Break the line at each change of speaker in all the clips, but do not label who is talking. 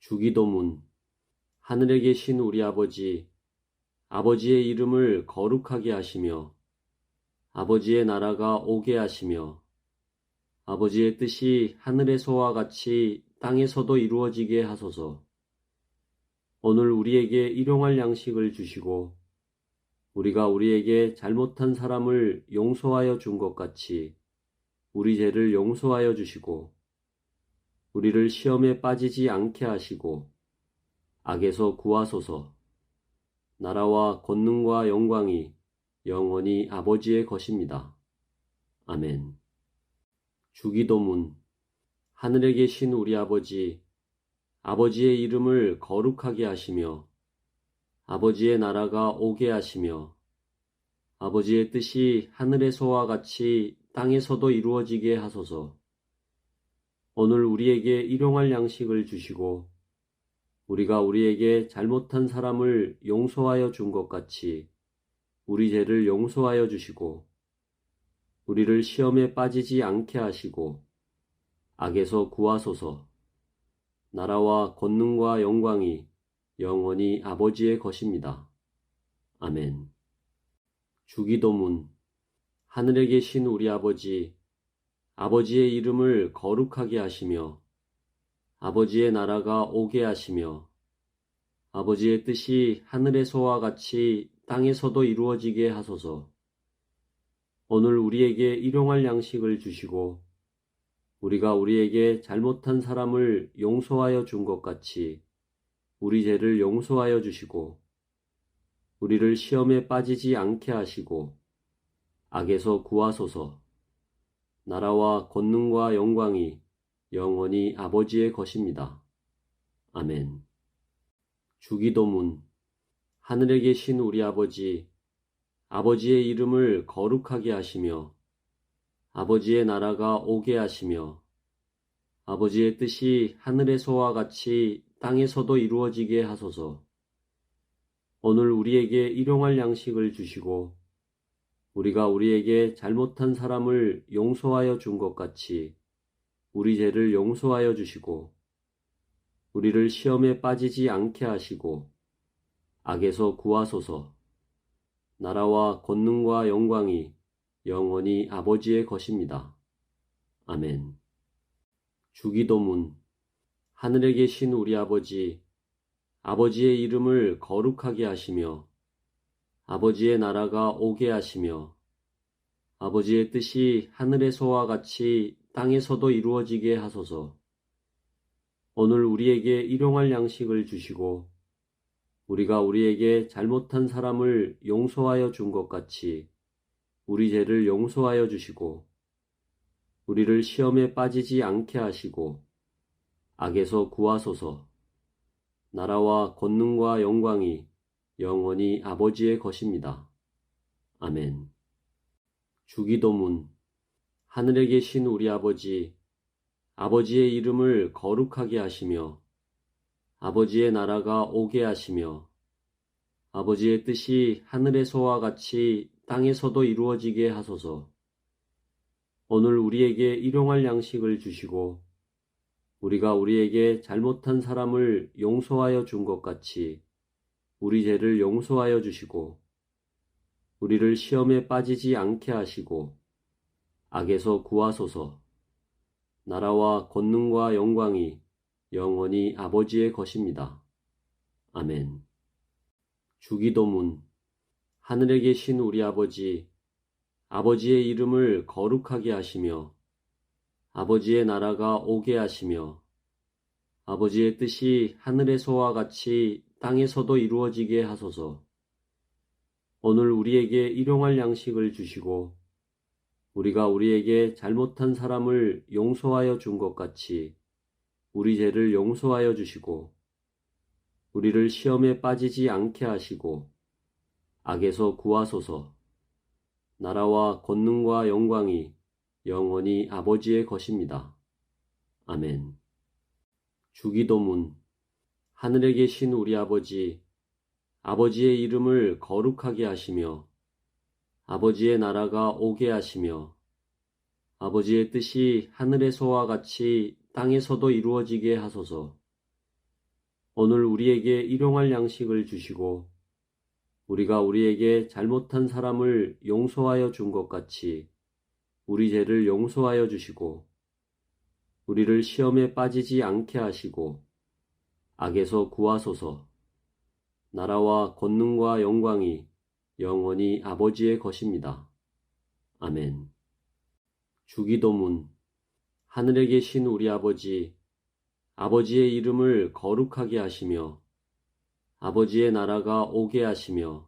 주기도문. 하늘에 계신 우리 아버지, 아버지의 이름을 거룩하게 하시며 아버지의 나라가 오게 하시며 아버지의 뜻이 하늘에서와 같이 땅에서도 이루어지게 하소서. 오늘 우리에게 일용할 양식을 주시고 우리가 우리에게 잘못한 사람을 용서하여 준 것 같이 우리 죄를 용서하여 주시고 우리를 시험에 빠지지 않게 하시고 악에서 구하소서. 나라와 권능과 영광이 영원히 아버지의 것입니다. 아멘. 주기도문. 하늘에 계신 우리 아버지, 아버지의 이름을 거룩하게 하시며 아버지의 나라가 오게 하시며 아버지의 뜻이 하늘에서와 같이 땅에서도 이루어지게 하소서. 오늘 우리에게 일용할 양식을 주시고 우리가 우리에게 잘못한 사람을 용서하여 준 것 같이 우리 죄를 용서하여 주시고 우리를 시험에 빠지지 않게 하시고 악에서 구하소서. 나라와 권능과 영광이 영원히 아버지의 것입니다. 아멘. 주기도문. 하늘에 계신 우리 아버지, 아버지의 이름을 거룩하게 하시며 아버지의 나라가 오게 하시며 아버지의 뜻이 하늘에서와 같이 땅에서도 이루어지게 하소서. 오늘 우리에게 일용할 양식을 주시고 우리가 우리에게 잘못한 사람을 용서하여 준 것 같이 우리 죄를 용서하여 주시고 우리를 시험에 빠지지 않게 하시고 악에서 구하소서. 나라와 권능과 영광이 영원히 아버지의 것입니다. 아멘. 주기도문. 하늘에 계신 우리 아버지, 아버지의 이름을 거룩하게 하시며 아버지의 나라가 오게 하시며 아버지의 뜻이 하늘에서와 같이 땅에서도 이루어지게 하소서. 오늘 우리에게 일용할 양식을 주시고 우리가 우리에게 잘못한 사람을 용서하여 준 것 같이 우리 죄를 용서하여 주시고 우리를 시험에 빠지지 않게 하시고 악에서 구하소서. 나라와 권능과 영광이 영원히 아버지의 것입니다. 아멘. 주기도문. 하늘에 계신 우리 아버지, 아버지의 이름을 거룩하게 하시며 아버지의 나라가 오게 하시며 아버지의 뜻이 하늘에서와 같이 땅에서도 이루어지게 하소서. 오늘 우리에게 일용할 양식을 주시고 우리가 우리에게 잘못한 사람을 용서하여 준 것 같이 우리 죄를 용서하여 주시고 우리를 시험에 빠지지 않게 하시고 악에서 구하소서. 나라와 권능과 영광이 영원히 아버지의 것입니다. 아멘. 주기도문. 하늘에 계신 우리 아버지, 아버지의 이름을 거룩하게 하시며 아버지의 나라가 오게 하시며 아버지의 뜻이 하늘에서와 같이 땅에서도 이루어지게 하소서. 오늘 우리에게 일용할 양식을 주시고 우리가 우리에게 잘못한 사람을 용서하여 준 것 같이 우리 죄를 용서하여 주시고 우리를 시험에 빠지지 않게 하시고 악에서 구하소서. 나라와 권능과 영광이 영원히 아버지의 것입니다. 아멘. 주기도문. 하늘에 계신 우리 아버지, 아버지의 이름을 거룩하게 하시며 아버지의 나라가 오게 하시며 아버지의 뜻이 하늘에서와 같이 땅에서도 이루어지게 하소서. 오늘 우리에게 일용할 양식을 주시고 우리가 우리에게 잘못한 사람을 용서하여 준 것 같이 우리 죄를 용서하여 주시고 우리를 시험에 빠지지 않게 하시고 악에서 구하소서. 나라와 권능과 영광이 영원히 아버지의 것입니다. 아멘. 주기도문. 하늘에 계신 우리 아버지, 아버지의 이름을 거룩하게 하시며 아버지의 나라가 오게 하시며 아버지의 뜻이 하늘에서와 같이 땅에서도 이루어지게 하소서. 오늘 우리에게 일용할 양식을 주시고 우리가 우리에게 잘못한 사람을 용서하여 준 것 같이 우리 죄를 용서하여 주시고 우리를 시험에 빠지지 않게 하시고 악에서 구하소서. 나라와 권능과 영광이 영원히 아버지의 것입니다. 아멘. 주기도문. 하늘에 계신 우리 아버지, 아버지의 이름을 거룩하게 하시며 아버지의 나라가 오게 하시며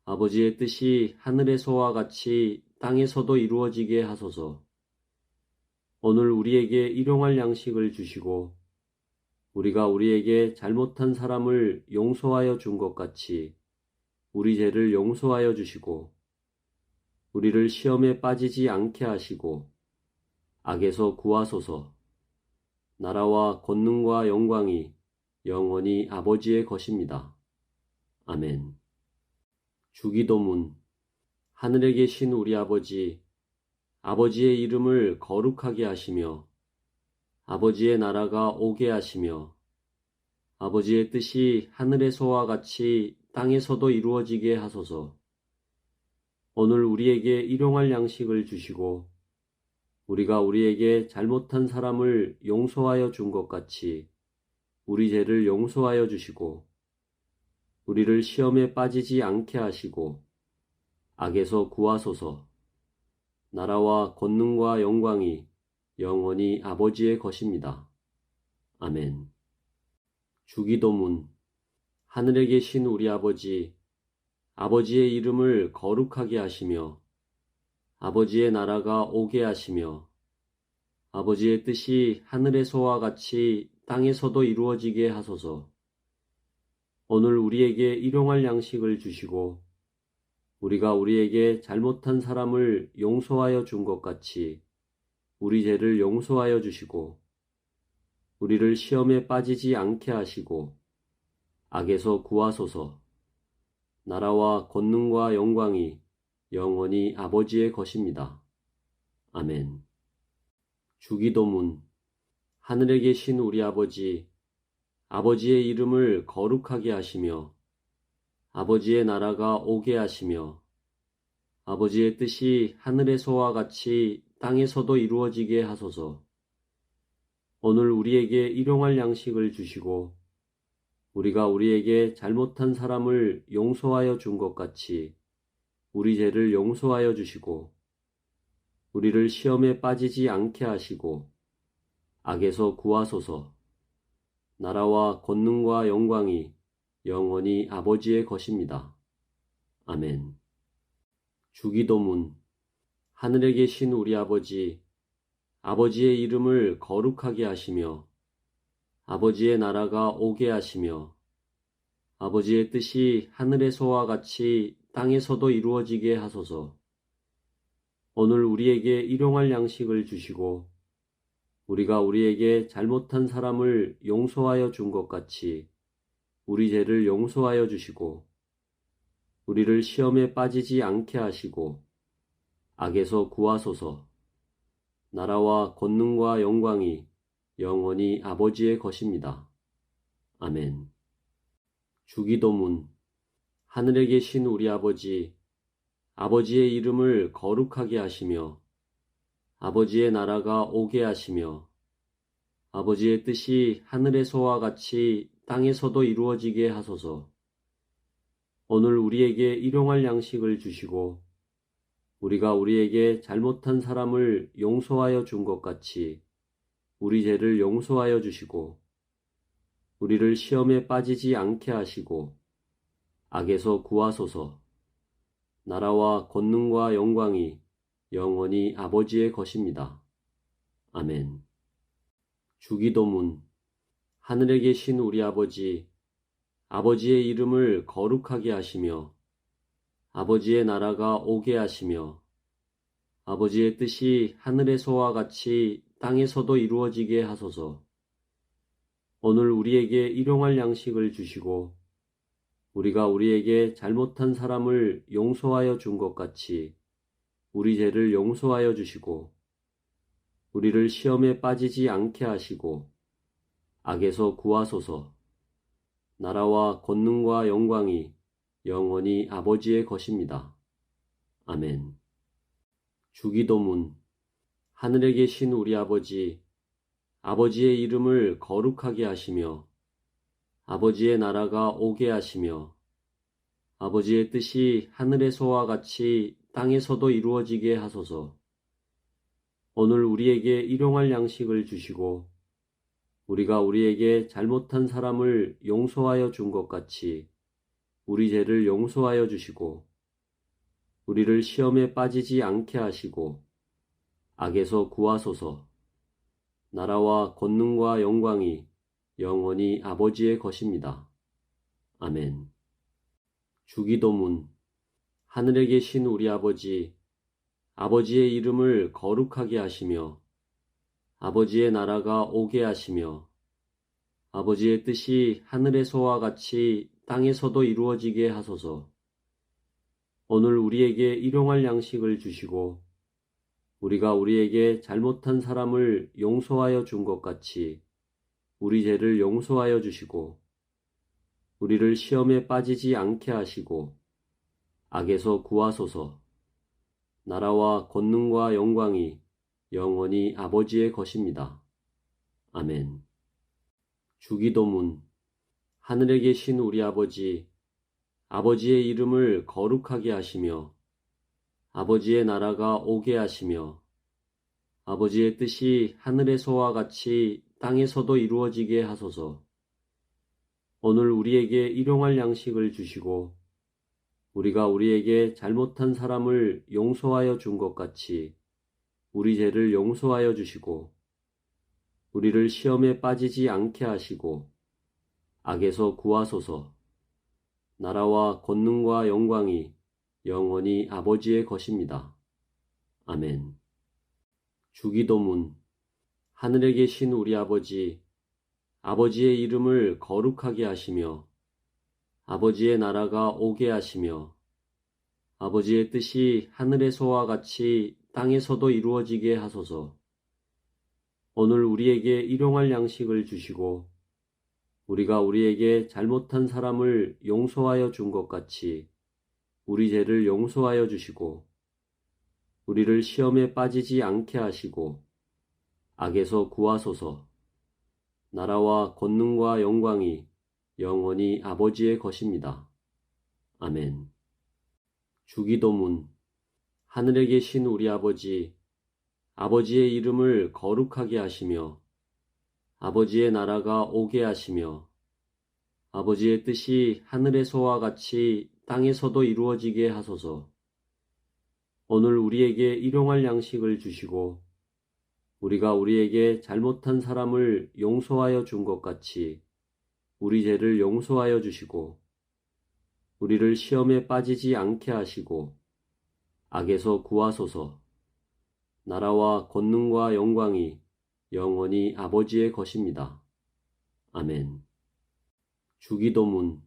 아버지의 뜻이 하늘에서와 같이 땅에서도 이루어지게 하소서. 오늘 우리에게 일용할 양식을 주시고 우리가 우리에게 잘못한 사람을 용서하여 준 것 같이 우리 죄를 용서하여 주시고 우리를 시험에 빠지지 않게 하시고 악에서 구하소서. 나라와 권능과 영광이 영원히 아버지의 것입니다. 아멘. 주기도문. 하늘에 계신 우리 아버지, 아버지의 이름을 거룩하게 하시며 아버지의 나라가 오게 하시며 아버지의 뜻이 하늘에서와 같이 땅에서도 이루어지게 하소서. 오늘 우리에게 일용할 양식을 주시고 우리가 우리에게 잘못한 사람을 용서하여 준 것 같이 우리 죄를 용서하여 주시고 우리를 시험에 빠지지 않게 하시고 악에서 구하소서. 나라와 권능과 영광이 영원히 아버지의 것입니다. 아멘. 주기도문. 하늘에 계신 우리 아버지, 아버지의 이름을 거룩하게 하시며 아버지의 나라가 오게 하시며 아버지의 뜻이 하늘에서와 같이 땅에서도 이루어지게 하소서. 오늘 우리에게 일용할 양식을 주시고 우리가 우리에게 잘못한 사람을 용서하여 준 것 같이 우리 죄를 용서하여 주시고 우리를 시험에 빠지지 않게 하시고 악에서 구하소서. 나라와 권능과 영광이 영원히 아버지의 것입니다. 아멘. 주기도문. 하늘에 계신 우리 아버지, 아버지의 이름을 거룩하게 하시며 아버지의 나라가 오게 하시며 아버지의 뜻이 하늘에서와 같이 땅에서도 이루어지게 하소서. 오늘 우리에게 일용할 양식을 주시고 우리가 우리에게 잘못한 사람을 용서하여 준 것 같이 우리 죄를 용서하여 주시고 우리를 시험에 빠지지 않게 하시고 악에서 구하소서. 나라와 권능과 영광이 영원히 아버지의 것입니다. 아멘. 주기도문. 하늘에 계신 우리 아버지, 아버지의 이름을 거룩하게 하시며 아버지의 나라가 오게 하시며 아버지의 뜻이 하늘에서와 같이 땅에서도 이루어지게 하소서. 오늘 우리에게 일용할 양식을 주시고 우리가 우리에게 잘못한 사람을 용서하여 준 것 같이 우리 죄를 용서하여 주시고 우리를 시험에 빠지지 않게 하시고 악에서 구하소서. 나라와 권능과 영광이 영원히 아버지의 것입니다. 아멘. 주기도문. 하늘에 계신 우리 아버지, 아버지의 이름을 거룩하게 하시며 아버지의 나라가 오게 하시며 아버지의 뜻이 하늘에서와 같이 땅에서도 이루어지게 하소서. 오늘 우리에게 일용할 양식을 주시고 우리가 우리에게 잘못한 사람을 용서하여 준 것 같이 우리 죄를 용서하여 주시고 우리를 시험에 빠지지 않게 하시고 악에서 구하소서. 나라와 권능과 영광이 영원히 아버지의 것입니다. 아멘. 주기도문. 하늘에 계신 우리 아버지, 아버지의 이름을 거룩하게 하시며 아버지의 나라가 오게 하시며 아버지의 뜻이 하늘에서와 같이 땅에서도 이루어지게 하소서. 오늘 우리에게 일용할 양식을 주시고 우리가 우리에게 잘못한 사람을 용서하여 준 것 같이 우리 죄를 용서하여 주시고 우리를 시험에 빠지지 않게 하시고 악에서 구하소서. 나라와 권능과 영광이 영원히 아버지의 것입니다. 아멘. 주기도문. 하늘에 계신 우리 아버지, 아버지의 이름을 거룩하게 하시며 아버지의 나라가 오게 하시며 아버지의 뜻이 하늘에서와 같이 땅에서도 이루어지게 하소서. 오늘 우리에게 일용할 양식을 주시고 우리가 우리에게 잘못한 사람을 용서하여 준 것 같이 우리 죄를 용서하여 주시고 우리를 시험에 빠지지 않게 하시고 악에서 구하소서. 나라와 권능과 영광이 영원히 아버지의 것입니다. 아멘. 주기도문. 하늘에 계신 우리 아버지, 아버지의 이름을 거룩하게 하시며 아버지의 나라가 오게 하시며 아버지의 뜻이 하늘에서와 같이 땅에서도 이루어지게 하소서. 오늘 우리에게 일용할 양식을 주시고 우리가 우리에게 잘못한 사람을 용서하여 준 것 같이 우리 죄를 용서하여 주시고 우리를 시험에 빠지지 않게 하시고 악에서 구하소서. 나라와 권능과 영광이 영원히 아버지의 것입니다. 아멘. 주기도문. 하늘에 계신 우리 아버지, 아버지의 이름을 거룩하게 하시며 아버지의 나라가 오게 하시며 아버지의 뜻이 하늘에서와 같이 땅에서도 이루어지게 하소서. 오늘 우리에게 일용할 양식을 주시고 우리가 우리에게 잘못한 사람을 용서하여 준 것 같이 우리 죄를 용서하여 주시고 우리를 시험에 빠지지 않게 하시고 악에서 구하소서. 나라와 권능과 영광이 영원히 아버지의 것입니다. 아멘. 주기도문. 하늘에 계신 우리 아버지, 아버지의 이름을 거룩하게 하시며 아버지의 나라가 오게 하시며 아버지의 뜻이 하늘에서와 같이 땅에서도 이루어지게 하소서. 오늘 우리에게 일용할 양식을 주시고 우리가 우리에게 잘못한 사람을 용서하여 준 것 같이 우리 죄를 용서하여 주시고 우리를 시험에 빠지지 않게 하시고 악에서 구하소서. 나라와 권능과 영광이 영원히 아버지의 것입니다. 아멘. 주기도문. 하늘에 계신 우리 아버지, 아버지의 이름을 거룩하게 하시며 아버지의 나라가 오게 하시며 아버지의 뜻이 하늘에서와 같이 땅에서도 이루어지게 하소서. 오늘 우리에게 일용할 양식을 주시고 우리가 우리에게 잘못한 사람을 용서하여 준 것 같이 우리 죄를 용서하여 주시고 우리를 시험에 빠지지 않게 하시고 악에서 구하소서. 나라와 권능과 영광이 영원히 아버지의 것입니다. 아멘. 주기도문.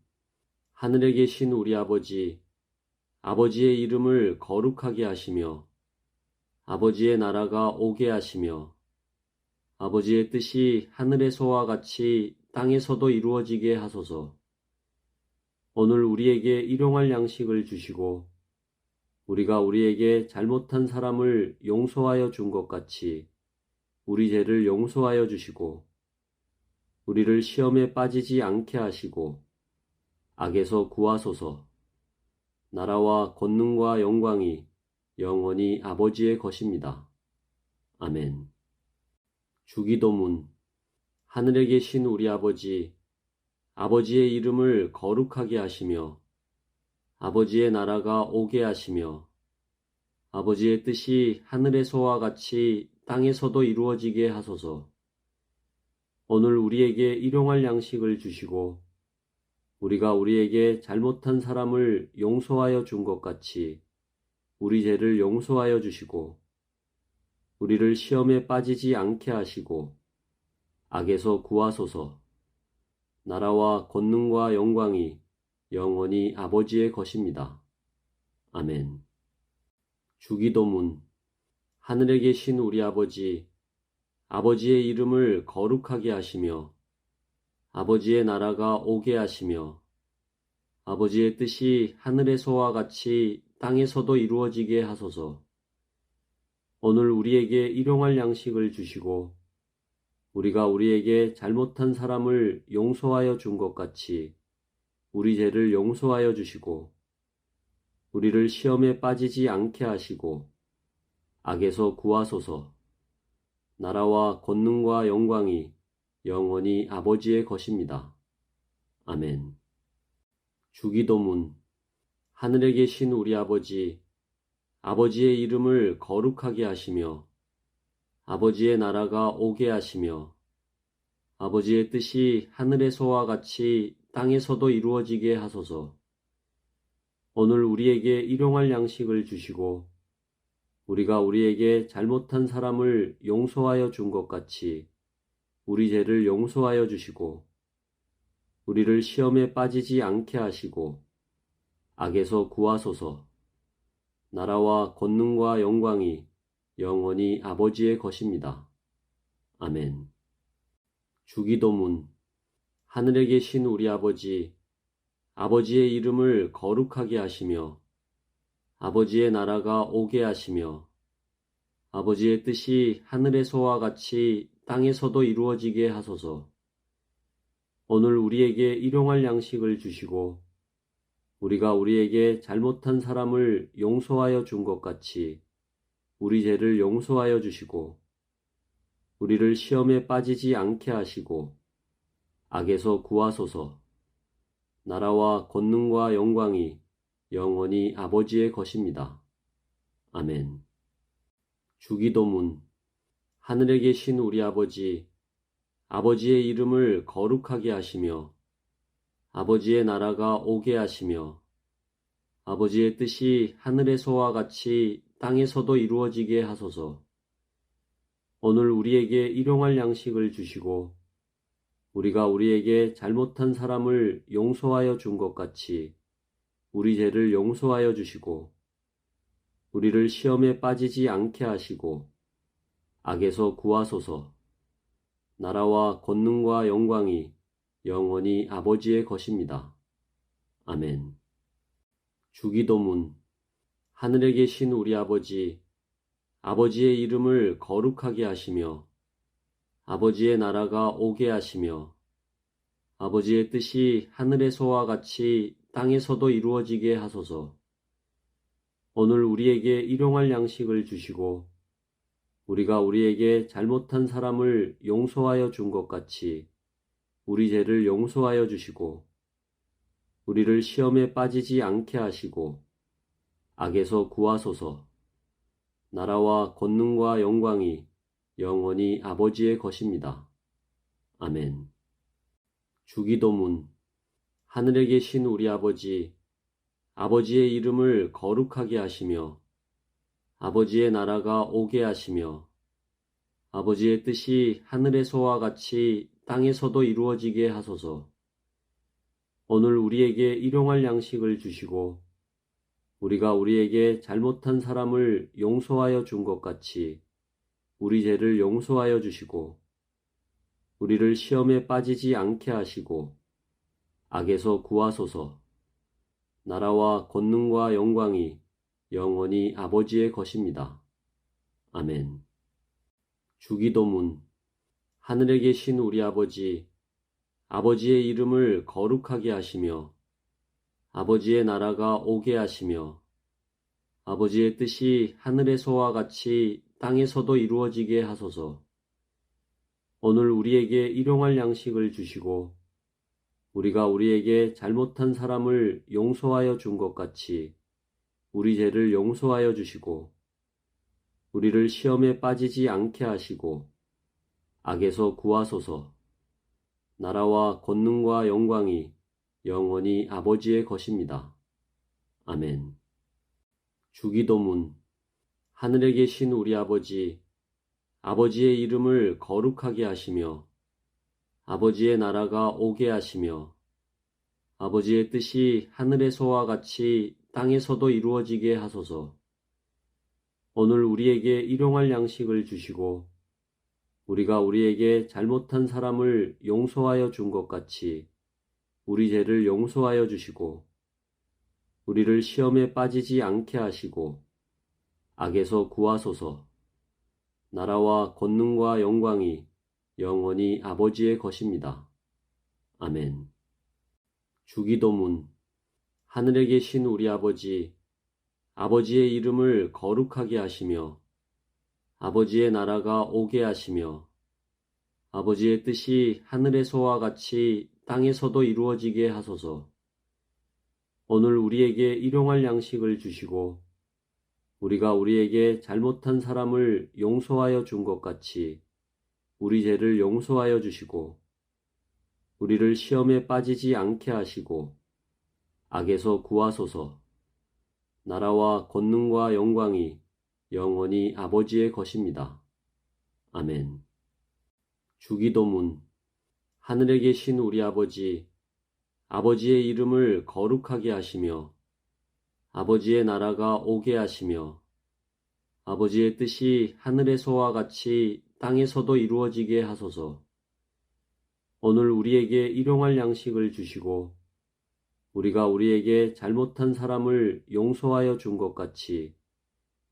하늘에 계신 우리 아버지, 아버지의 이름을 거룩하게 하시며 아버지의 나라가 오게 하시며 아버지의 뜻이 하늘에서와 같이 땅에서도 이루어지게 하소서. 오늘 우리에게 일용할 양식을 주시고 우리가 우리에게 잘못한 사람을 용서하여 준 것 같이 우리 죄를 용서하여 주시고 우리를 시험에 빠지지 않게 하시고 악에서 구하소서. 나라와 권능과 영광이 영원히 아버지의 것입니다. 아멘. 주기도문. 하늘에 계신 우리 아버지, 아버지의 이름을 거룩하게 하시며 아버지의 나라가 오게 하시며 아버지의 뜻이 하늘에서와 같이 땅에서도 이루어지게 하소서. 오늘 우리에게 일용할 양식을 주시고 우리가 우리에게 잘못한 사람을 용서하여 준 것 같이 우리 죄를 용서하여 주시고 우리를 시험에 빠지지 않게 하시고 악에서 구하소서. 나라와 권능과 영광이 영원히 아버지의 것입니다. 아멘. 주기도문. 하늘에 계신 우리 아버지, 아버지의 이름을 거룩하게 하시며 아버지의 나라가 오게 하시며 아버지의 뜻이 하늘에서와 같이 땅에서도 이루어지게 하소서. 오늘 우리에게 일용할 양식을 주시고 우리가 우리에게 잘못한 사람을 용서하여 준 것 같이 우리 죄를 용서하여 주시고 우리를 시험에 빠지지 않게 하시고 악에서 구하소서. 나라와 권능과 영광이 영원히 아버지의 것입니다. 아멘. 주기도문. 하늘에 계신 우리 아버지, 아버지의 이름을 거룩하게 하시며 아버지의 나라가 오게 하시며 아버지의 뜻이 하늘에서와 같이 땅에서도 이루어지게 하소서. 오늘 우리에게 일용할 양식을 주시고 우리가 우리에게 잘못한 사람을 용서하여 준 것 같이 우리 죄를 용서하여 주시고 우리를 시험에 빠지지 않게 하시고 악에서 구하소서. 나라와 권능과 영광이 영원히 아버지의 것입니다. 아멘. 주기도문. 하늘에 계신 우리 아버지, 아버지의 이름을 거룩하게 하시며 아버지의 나라가 오게 하시며 아버지의 뜻이 하늘에서와 같이 땅에서도 이루어지게 하소서. 오늘 우리에게 일용할 양식을 주시고 우리가 우리에게 잘못한 사람을 용서하여 준 것 같이 우리 죄를 용서하여 주시고 우리를 시험에 빠지지 않게 하시고 악에서 구하소서. 나라와 권능과 영광이 영원히 아버지의 것입니다. 아멘. 주기도문. 하늘에 계신 우리 아버지, 아버지의 이름을 거룩하게 하시며 아버지의 나라가 오게 하시며 아버지의 뜻이 하늘에서와 같이 땅에서도 이루어지게 하소서. 오늘 우리에게 일용할 양식을 주시고 우리가 우리에게 잘못한 사람을 용서하여 준 것 같이 우리 죄를 용서하여 주시고 우리를 시험에 빠지지 않게 하시고 악에서 구하소서. 나라와 권능과 영광이 영원히 아버지의 것입니다. 아멘. 주기도문. 하늘에 계신 우리 아버지, 아버지의 이름을 거룩하게 하시며 아버지의 나라가 오게 하시며 아버지의 뜻이 하늘에서와 같이 땅에서도 이루어지게 하소서. 오늘 우리에게 일용할 양식을 주시고 우리가 우리에게 잘못한 사람을 용서하여 준 것 같이 우리 죄를 용서하여 주시고 우리를 시험에 빠지지 않게 하시고 악에서 구하소서. 나라와 권능과 영광이 영원히 아버지의 것입니다. 아멘. 주기도문. 하늘에 계신 우리 아버지, 아버지의 이름을 거룩하게 하시며 아버지의 나라가 오게 하시며 아버지의 뜻이 하늘에서와 같이 땅에서도 이루어지게 하소서. 오늘 우리에게 일용할 양식을 주시고 우리가 우리에게 잘못한 사람을 용서하여 준 것 같이 우리 죄를 용서하여 주시고 우리를 시험에 빠지지 않게 하시고 악에서 구하소서. 나라와 권능과 영광이 영원히 아버지의 것입니다. 아멘. 주기도문. 하늘에 계신 우리 아버지, 아버지의 이름을 거룩하게 하시며 아버지의 나라가 오게 하시며 아버지의 뜻이 하늘에서와 같이 땅에서도 이루어지게 하소서. 오늘 우리에게 일용할 양식을 주시고 우리가 우리에게 잘못한 사람을 용서하여 준 것 같이 우리 죄를 용서하여 주시고 우리를 시험에 빠지지 않게 하시고 악에서 구하소서. 나라와 권능과 영광이 영원히 아버지의 것입니다. 아멘. 주기도문. 하늘에 계신 우리 아버지, 아버지의 이름을 거룩하게 하시며 아버지의 나라가 오게 하시며 아버지의 뜻이 하늘에서와 같이 땅에서도 이루어지게 하소서. 오늘 우리에게 일용할 양식을 주시고 우리가 우리에게 잘못한 사람을 용서하여 준 것 같이 우리 죄를 용서하여 주시고 우리를 시험에 빠지지 않게 하시고 악에서 구하소서. 나라와 권능과 영광이 영원히 아버지의 것입니다. 아멘. 주기도문. 하늘에 계신 우리 아버지, 아버지의 이름을 거룩하게 하시며 아버지의 나라가 오게 하시며 아버지의 뜻이 하늘에서와 같이 땅에서도 이루어지게 하소서. 오늘 우리에게 일용할 양식을 주시고 우리가 우리에게 잘못한 사람을 용서하여 준 것 같이 우리 죄를 용서하여 주시고 우리를 시험에 빠지지 않게 하시고 악에서 구하소서. 나라와 권능과 영광이 영원히 아버지의 것입니다. 아멘. 주기도문. 하늘에 계신 우리 아버지, 아버지의 이름을 거룩하게 하시며 아버지의 나라가 오게 하시며 아버지의 뜻이 하늘에서와 같이 땅에서도 이루어지게 하소서. 오늘 우리에게 일용할 양식을 주시고 우리가 우리에게 잘못한 사람을 용서하여 준 것 같이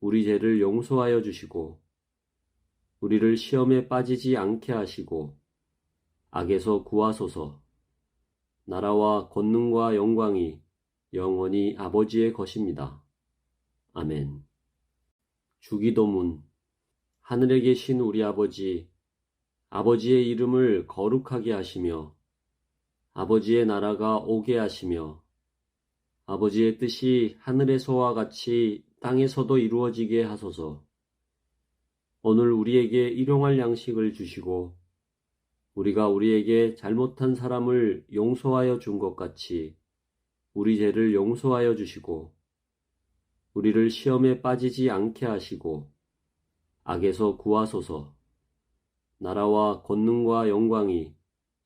우리 죄를 용서하여 주시고 우리를 시험에 빠지지 않게 하시고 악에서 구하소서. 나라와 권능과 영광이 영원히 아버지의 것입니다. 아멘. 주기도문. 하늘에 계신 우리 아버지, 아버지의 이름을 거룩하게 하시며 아버지의 나라가 오게 하시며 아버지의 뜻이 하늘에서와 같이 땅에서도 이루어지게 하소서. 오늘 우리에게 일용할 양식을 주시고 우리가 우리에게 잘못한 사람을 용서하여 준 것 같이 우리 죄를 용서하여 주시고 우리를 시험에 빠지지 않게 하시고 악에서 구하소서. 나라와 권능과 영광이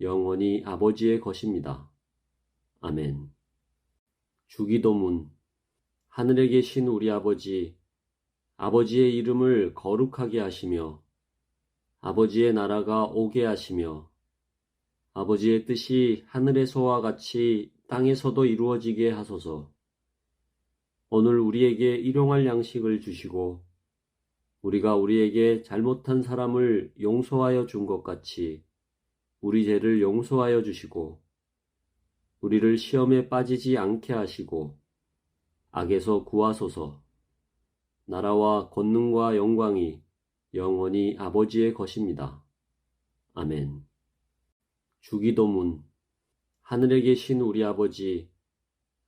영원히 아버지의 것입니다. 아멘. 주기도문. 하늘에 계신 우리 아버지, 아버지의 이름을 거룩하게 하시며 아버지의 나라가 오게 하시며 아버지의 뜻이 하늘에서와 같이 땅에서도 이루어지게 하소서. 오늘 우리에게 일용할 양식을 주시고 우리가 우리에게 잘못한 사람을 용서하여 준 것 같이 우리 죄를 용서하여 주시고 우리를 시험에 빠지지 않게 하시고 악에서 구하소서. 나라와 권능과 영광이 영원히 아버지의 것입니다. 아멘. 주기도문. 하늘에 계신 우리 아버지,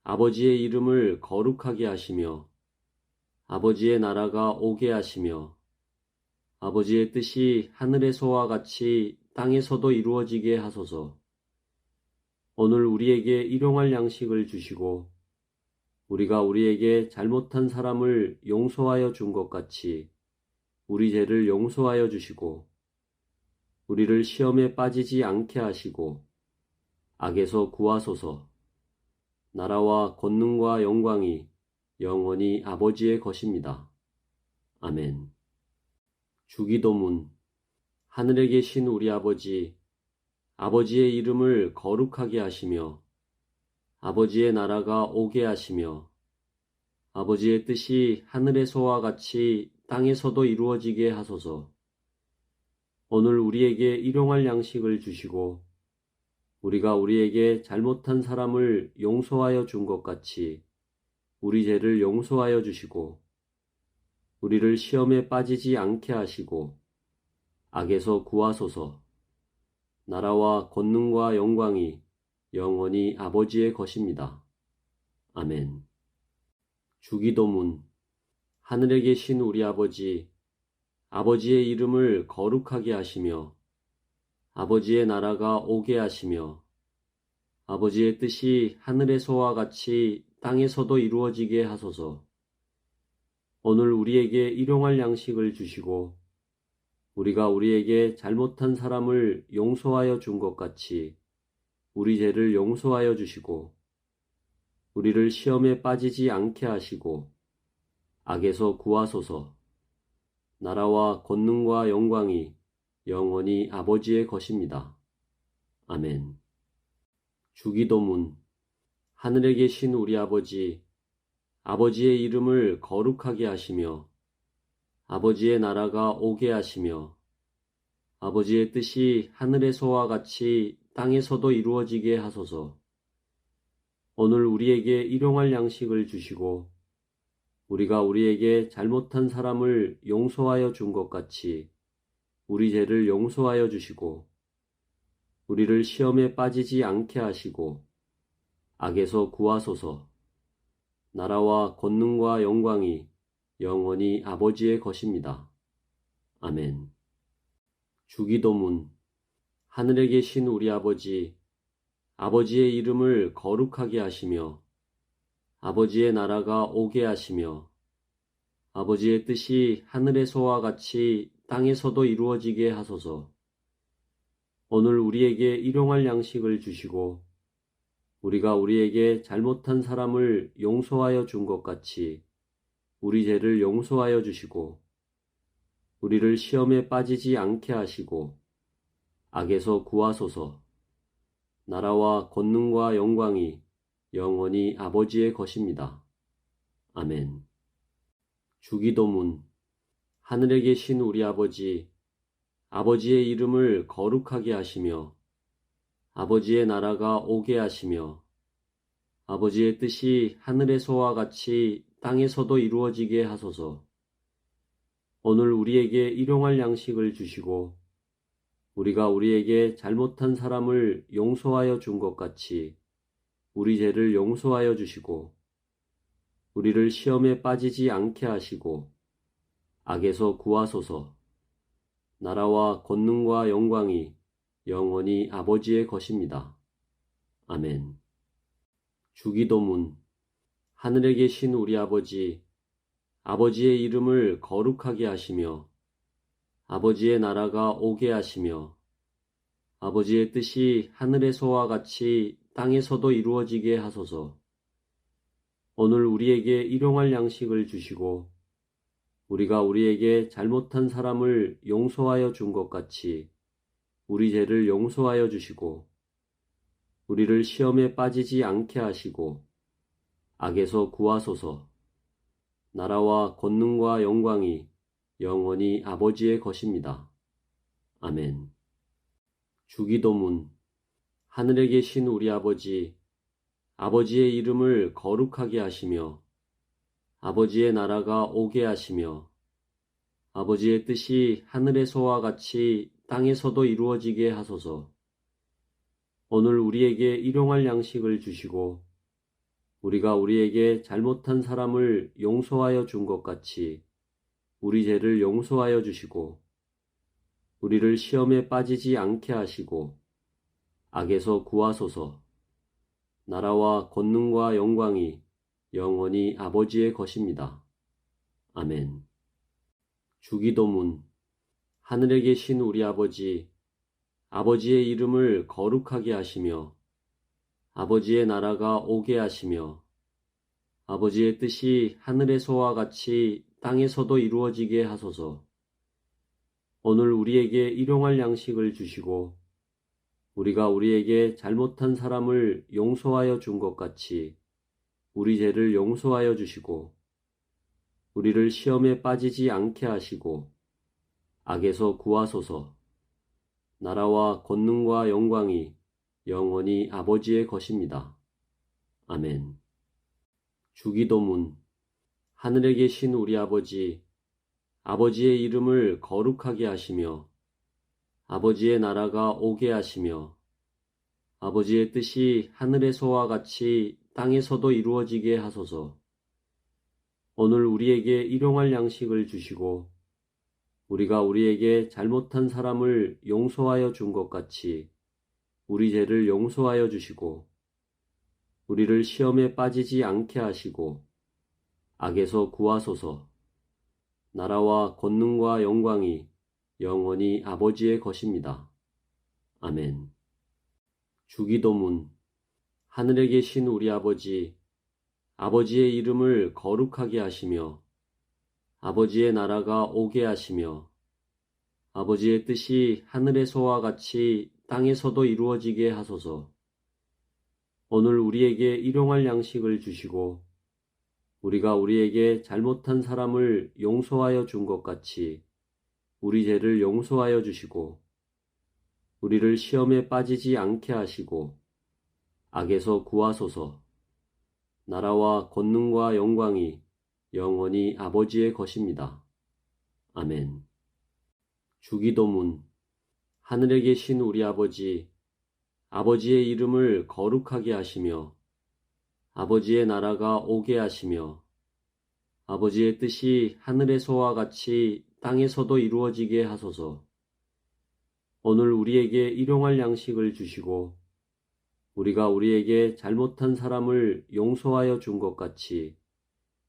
아버지의 이름을 거룩하게 하시며 아버지의 나라가 오게 하시며 아버지의 뜻이 하늘에서와 같이 땅에서도 이루어지게 하소서. 오늘 우리에게 일용할 양식을 주시고 우리가 우리에게 잘못한 사람을 용서하여 준 것 같이 우리 죄를 용서하여 주시고 우리를 시험에 빠지지 않게 하시고 악에서 구하소서. 나라와 권능과 영광이 영원히 아버지의 것입니다. 아멘. 주기도문. 하늘에 계신 우리 아버지, 아버지의 이름을 거룩하게 하시며 아버지의 나라가 오게 하시며 아버지의 뜻이 하늘에서와 같이 땅에서도 이루어지게 하소서. 오늘 우리에게 일용할 양식을 주시고 우리가 우리에게 잘못한 사람을 용서하여 준 것 같이 우리 죄를 용서하여 주시고 우리를 시험에 빠지지 않게 하시고 악에서 구하소서. 나라와 권능과 영광이 영원히 아버지의 것입니다. 아멘. 주기도문. 하늘에 계신 우리 아버지, 아버지의 이름을 거룩하게 하시며 아버지의 나라가 오게 하시며 아버지의 뜻이 하늘에서와 같이 땅에서도 이루어지게 하소서. 오늘 우리에게 일용할 양식을 주시고 우리가 우리에게 잘못한 사람을 용서하여 준 것 같이 우리 죄를 용서하여 주시고 우리를 시험에 빠지지 않게 하시고 악에서 구하소서. 나라와 권능과 영광이 영원히 아버지의 것입니다. 아멘. 주기도문. 하늘에 계신 우리 아버지, 아버지의 이름을 거룩하게 하시며 아버지의 나라가 오게 하시며 아버지의 뜻이 하늘에서와 같이 땅에서도 이루어지게 하소서. 오늘 우리에게 일용할 양식을 주시고 우리가 우리에게 잘못한 사람을 용서하여 준 것 같이 우리 죄를 용서하여 주시고 우리를 시험에 빠지지 않게 하시고 악에서 구하소서. 나라와 권능과 영광이 영원히 아버지의 것입니다. 아멘. 주기도문. 하늘에 계신 우리 아버지, 아버지의 이름을 거룩하게 하시며 아버지의 나라가 오게 하시며 아버지의 뜻이 하늘에서와 같이 땅에서도 이루어지게 하소서. 오늘 우리에게 일용할 양식을 주시고 우리가 우리에게 잘못한 사람을 용서하여 준 것 같이 우리 죄를 용서하여 주시고 우리를 시험에 빠지지 않게 하시고 악에서 구하소서. 나라와 권능과 영광이 영원히 아버지의 것입니다. 아멘. 주기도문. 하늘에 계신 우리 아버지, 아버지의 이름을 거룩하게 하시며 아버지의 나라가 오게 하시며 아버지의 뜻이 하늘에서와 같이 땅에서도 이루어지게 하소서. 오늘 우리에게 일용할 양식을 주시고 우리가 우리에게 잘못한 사람을 용서하여 준 것 같이 우리 죄를 용서하여 주시고 우리를 시험에 빠지지 않게 하시고 악에서 구하소서. 나라와 권능과 영광이 영원히 아버지의 것입니다. 아멘. 주기도문. 하늘에 계신 우리 아버지, 아버지의 이름을 거룩하게 하시며 아버지의 나라가 오게 하시며 아버지의 뜻이 하늘에서와 같이 땅에서도 이루어지게 하소서. 오늘 우리에게 일용할 양식을 주시고 우리가 우리에게 잘못한 사람을 용서하여 준 것 같이 우리 죄를 용서하여 주시고 우리를 시험에 빠지지 않게 하시고 악에서 구하소서. 나라와 권능과 영광이 영원히 아버지의 것입니다. 아멘. 주기도문. 하늘에 계신 우리 아버지, 아버지의 이름을 거룩하게 하시며 아버지의 나라가 오게 하시며 아버지의 뜻이 하늘에서와 같이 땅에서도 이루어지게 하소서. 오늘 우리에게 일용할 양식을 주시고 우리가 우리에게 잘못한 사람을 용서하여 준 것 같이 우리 죄를 용서하여 주시고 우리를 시험에 빠지지 않게 하시고 악에서 구하소서. 나라와 권능과 영광이 영원히 아버지의 것입니다. 아멘. 주기도문. 하늘에 계신 우리 아버지, 아버지의 이름을 거룩하게 하시며 아버지의 나라가 오게 하시며 아버지의 뜻이 하늘에서와 같이 땅에서도 이루어지게 하소서. 오늘 우리에게 일용할 양식을 주시고 우리가 우리에게 잘못한 사람을 용서하여 준 것 같이 우리 죄를 용서하여 주시고 우리를 시험에 빠지지 않게 하시고 악에서 구하소서. 나라와 권능과 영광이 영원히 아버지의 것입니다. 아멘. 주기도문. 하늘에 계신 우리 아버지, 아버지의 이름을 거룩하게 하시며 아버지의 나라가 오게 하시며 아버지의 뜻이 하늘에서와 같이 땅에서도 이루어지게 하소서. 오늘 우리에게 일용할 양식을 주시고 우리가 우리에게 잘못한 사람을 용서하여 준 것 같이 우리 죄를 용서하여 주시고 우리를 시험에 빠지지 않게 하시고 악에서 구하소서. 나라와 권능과 영광이 영원히 아버지의 것입니다. 아멘. 주기도문. 하늘에 계신 우리 아버지, 아버지의 이름을 거룩하게 하시며 아버지의 나라가 오게 하시며 아버지의 뜻이 하늘에서와 같이 땅에서도 이루어지게 하소서. 오늘 우리에게 일용할 양식을 주시고 우리가 우리에게 잘못한 사람을 용서하여 준 것 같이 우리 죄를 용서하여 주시고 우리를 시험에 빠지지 않게 하시고 악에서 구하소서. 나라와 권능과 영광이 영원히 아버지의 것입니다. 아멘. 주기도문. 하늘에 계신 우리 아버지, 아버지의 이름을 거룩하게 하시며 아버지의 나라가 오게 하시며 아버지의 뜻이 하늘에서와 같이 땅에서도 이루어지게 하소서. 오늘 우리에게 일용할 양식을 주시고 우리가 우리에게 잘못한 사람을 용서하여 준 것 같이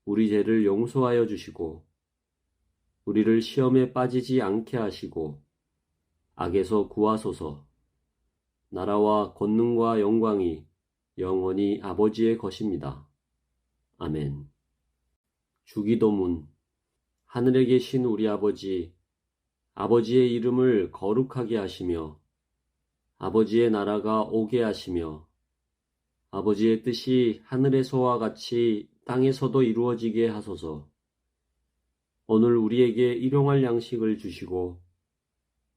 우리 죄를 용서하여 주시고 우리를 시험에 빠지지 않게 하시고 악에서 구하소서. 나라와 권능과 영광이 영원히 아버지의 것입니다. 아멘. 주기도문. 하늘에 계신 우리 아버지, 아버지의 이름을 거룩하게 하시며 아버지의 나라가 오게 하시며 아버지의 뜻이 하늘에서와 같이 땅에서도 이루어지게 하소서. 오늘 우리에게 일용할 양식을 주시고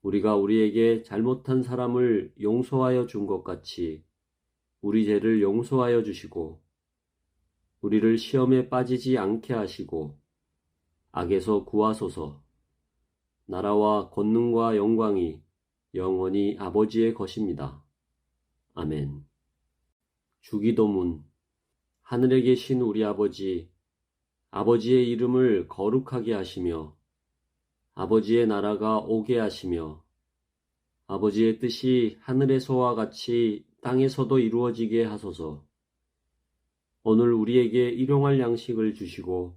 우리가 우리에게 잘못한 사람을 용서하여 준 것 같이 우리 죄를 용서하여 주시고 우리를 시험에 빠지지 않게 하시고 악에서 구하소서. 나라와 권능과 영광이 영원히 아버지의 것입니다. 아멘. 주기도문. 하늘에 계신 우리 아버지, 아버지의 이름을 거룩하게 하시며 아버지의 나라가 오게 하시며 아버지의 뜻이 하늘에서와 같이 땅에서도 이루어지게 하소서. 오늘 우리에게 일용할 양식을 주시고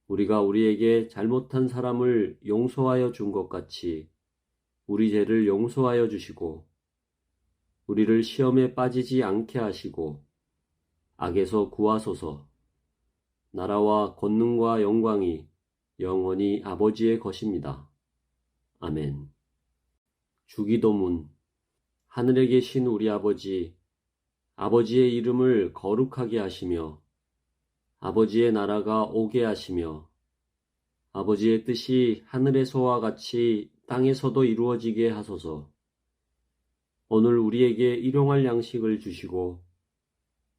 우리가 우리에게 잘못한 사람을 용서하여 준 것 같이 우리 죄를 용서하여 주시고 우리를 시험에 빠지지 않게 하시고 악에서 구하소서. 나라와 권능과 영광이 영원히 아버지의 것입니다. 아멘. 주기도문. 하늘에 계신 우리 아버지, 아버지의 이름을 거룩하게 하시며 아버지의 나라가 오게 하시며 아버지의 뜻이 하늘에서와 같이 땅에서도 이루어지게 하소서. 오늘 우리에게 일용할 양식을 주시고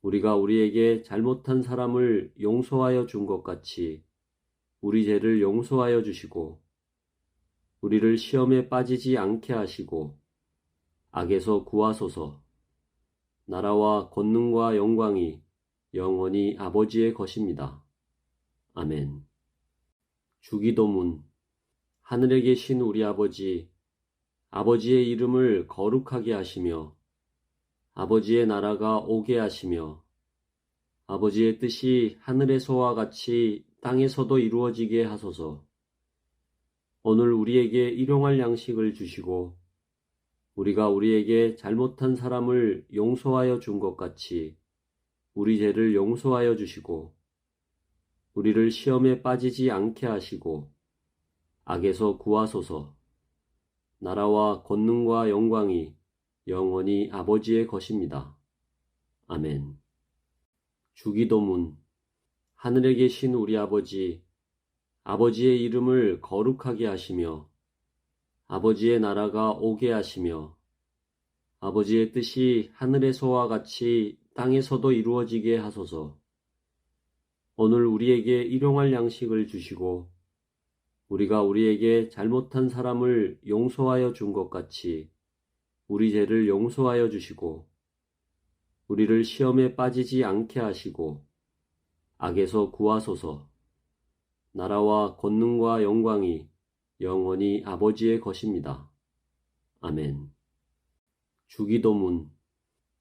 우리가 우리에게 잘못한 사람을 용서하여 준 것 같이 우리 죄를 용서하여 주시고 우리를 시험에 빠지지 않게 하시고 악에서 구하소서. 나라와 권능과 영광이 영원히 아버지의 것입니다. 아멘. 주기도문. 하늘에 계신 우리 아버지, 아버지의 이름을 거룩하게 하시며 아버지의 나라가 오게 하시며 아버지의 뜻이 하늘에서와 같이 땅에서도 이루어지게 하소서. 오늘 우리에게 일용할 양식을 주시고 우리가 우리에게 잘못한 사람을 용서하여 준 것 같이 우리 죄를 용서하여 주시고 우리를 시험에 빠지지 않게 하시고 악에서 구하소서. 나라와 권능과 영광이 영원히 아버지의 것입니다. 아멘. 주기도문. 하늘에 계신 우리 아버지, 아버지의 이름을 거룩하게 하시며 아버지의 나라가 오게 하시며 아버지의 뜻이 하늘에서와 같이 땅에서도 이루어지게 하소서. 오늘 우리에게 일용할 양식을 주시고 우리가 우리에게 잘못한 사람을 용서하여 준 것 같이 우리 죄를 용서하여 주시고 우리를 시험에 빠지지 않게 하시고 악에서 구하소서. 나라와 권능과 영광이 영원히 아버지의 것입니다. 아멘. 주기도문.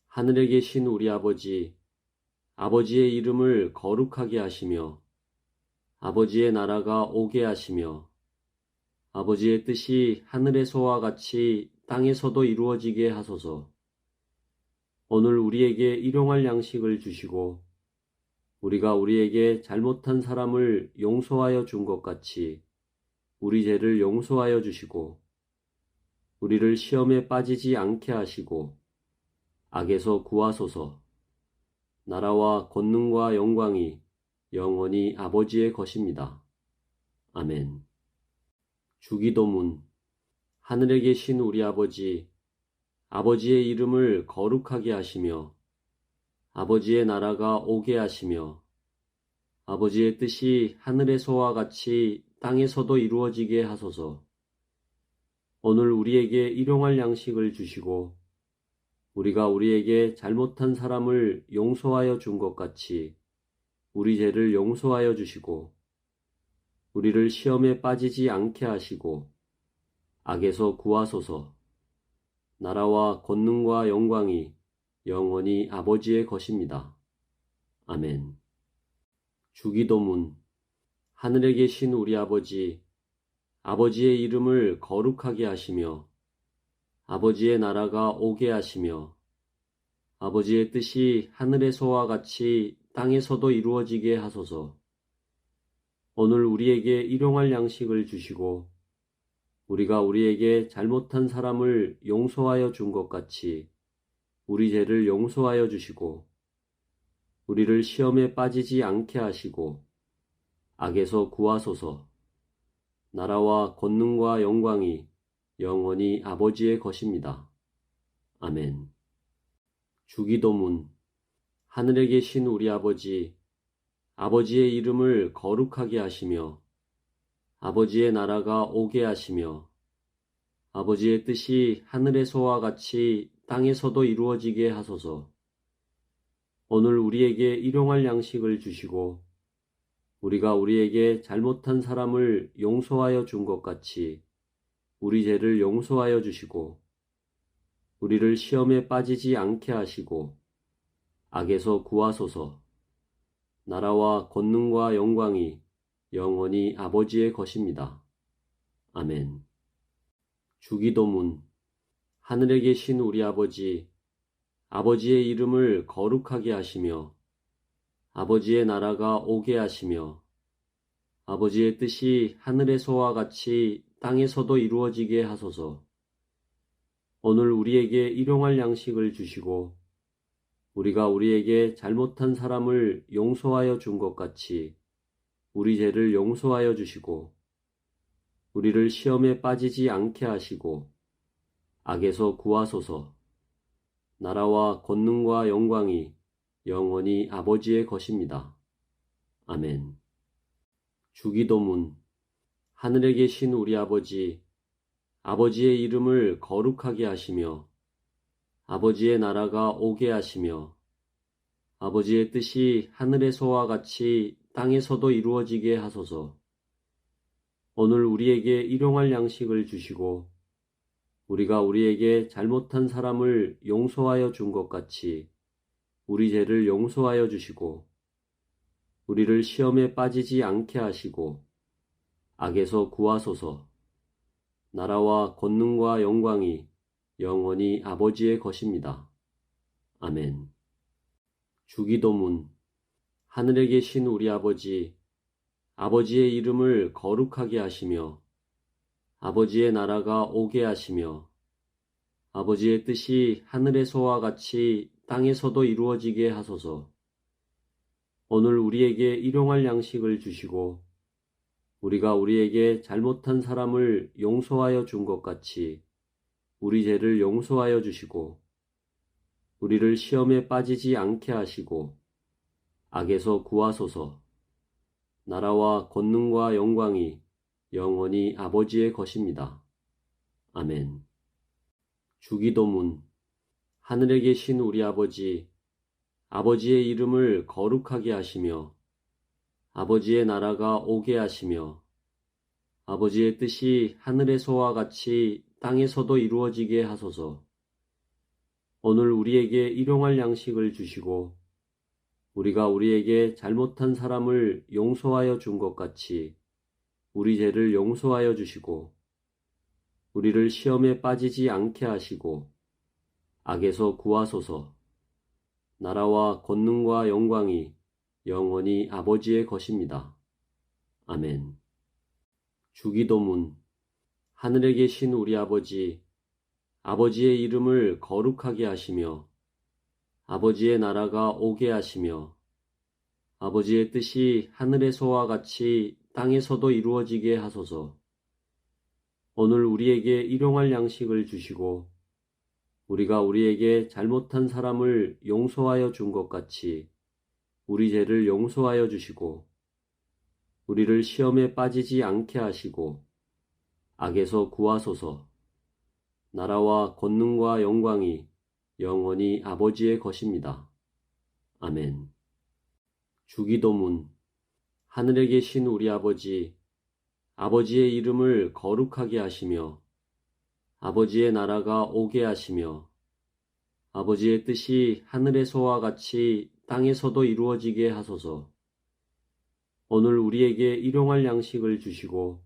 하늘에 계신 우리 아버지, 아버지의 이름을 거룩하게 하시며 아버지의 나라가 오게 하시며 아버지의 뜻이 하늘에서와 같이 땅에서도 이루어지게 하소서. 오늘 우리에게 일용할 양식을 주시고 우리가 우리에게 잘못한 사람을 용서하여 준 것 같이 우리 죄를 용서하여 주시고 우리를 시험에 빠지지 않게 하시고 악에서 구하소서. 나라와 권능과 영광이 영원히 아버지의 것입니다. 아멘. 주기도문. 하늘에 계신 우리 아버지, 아버지의 이름을 거룩하게 하시며 아버지의 나라가 오게 하시며 아버지의 뜻이 하늘에서와 같이 땅에서도 이루어지게 하소서. 오늘 우리에게 일용할 양식을 주시고 우리가 우리에게 잘못한 사람을 용서하여 준 것 같이 우리 죄를 용서하여 주시고 우리를 시험에 빠지지 않게 하시고 악에서 구하소서. 나라와 권능과 영광이 영원히 아버지의 것입니다. 아멘. 주기도문. 하늘에 계신 우리 아버지, 아버지의 이름을 거룩하게 하시며 아버지의 나라가 오게 하시며 아버지의 뜻이 하늘에서와 같이 땅에서도 이루어지게 하소서. 오늘 우리에게 일용할 양식을 주시고 우리가 우리에게 잘못한 사람을 용서하여 준 것 같이 우리 죄를 용서하여 주시고 우리를 시험에 빠지지 않게 하시고 악에서 구하소서. 나라와 권능과 영광이 영원히 아버지의 것입니다. 아멘. 주기도문. 하늘에 계신 우리 아버지, 아버지의 이름을 거룩하게 하시며 아버지의 나라가 오게 하시며 아버지의 뜻이 하늘에서와 같이 땅에서도 이루어지게 하소서. 오늘 우리에게 일용할 양식을 주시고 우리가 우리에게 잘못한 사람을 용서하여 준 것 같이 우리 죄를 용서하여 주시고 우리를 시험에 빠지지 않게 하시고 악에서 구하소서. 나라와 권능과 영광이 영원히 아버지의 것입니다. 아멘. 주기도문. 하늘에 계신 우리 아버지, 아버지의 이름을 거룩하게 하시며 아버지의 나라가 오게 하시며 아버지의 뜻이 하늘에서와 같이 땅에서도 이루어지게 하소서. 오늘 우리에게 일용할 양식을 주시고 우리가 우리에게 잘못한 사람을 용서하여 준 것 같이 우리 죄를 용서하여 주시고 우리를 시험에 빠지지 않게 하시고 악에서 구하소서. 나라와 권능과 영광이 영원히 아버지의 것입니다. 아멘. 주기도문. 하늘에 계신 우리 아버지, 아버지의 이름을 거룩하게 하시며 아버지의 나라가 오게 하시며 아버지의 뜻이 하늘에서와 같이 땅에서도 이루어지게 하소서. 오늘 우리에게 일용할 양식을 주시고 우리가 우리에게 잘못한 사람을 용서하여 준 것 같이 우리 죄를 용서하여 주시고 우리를 시험에 빠지지 않게 하시고 악에서 구하소서. 나라와 권능과 영광이 영원히 아버지의 것입니다. 아멘. 주기도문. 하늘에 계신 우리 아버지, 아버지의 이름을 거룩하게 하시며 아버지의 나라가 오게 하시며 아버지의 뜻이 하늘에서와 같이 땅에서도 이루어지게 하소서. 오늘 우리에게 일용할 양식을 주시고 우리가 우리에게 잘못한 사람을 용서하여 준 것 같이 우리 죄를 용서하여 주시고 우리를 시험에 빠지지 않게 하시고 악에서 구하소서. 나라와 권능과 영광이 영원히 아버지의 것입니다. 아멘. 주기도문. 하늘에 계신 우리 아버지, 아버지의 이름을 거룩하게 하시며 아버지의 나라가 오게 하시며 아버지의 뜻이 하늘에서와 같이 땅에서도 이루어지게 하소서. 오늘 우리에게 일용할 양식을 주시고 우리가 우리에게 잘못한 사람을 용서하여 준 것 같이 우리 죄를 용서하여 주시고 우리를 시험에 빠지지 않게 하시고 악에서 구하소서. 나라와 권능과 영광이 영원히 아버지의 것입니다. 아멘. 주기도문. 하늘에 계신 우리 아버지, 아버지의 이름을 거룩하게 하시며 아버지의 나라가 오게 하시며 아버지의 뜻이 하늘에서와 같이 땅에서도 이루어지게 하소서. 오늘 우리에게 일용할 양식을 주시고 우리가 우리에게 잘못한 사람을 용서하여 준 것 같이 우리 죄를 용서하여 주시고 우리를 시험에 빠지지 않게 하시고 악에서 구하소서. 나라와 권능과 영광이 영원히 아버지의 것입니다. 아멘. 주기도문. 하늘에 계신 우리 아버지, 아버지의 이름을 거룩하게 하시며 아버지의 나라가 오게 하시며 아버지의 뜻이 하늘에서와 같이 땅에서도 이루어지게 하소서. 오늘 우리에게 일용할 양식을 주시고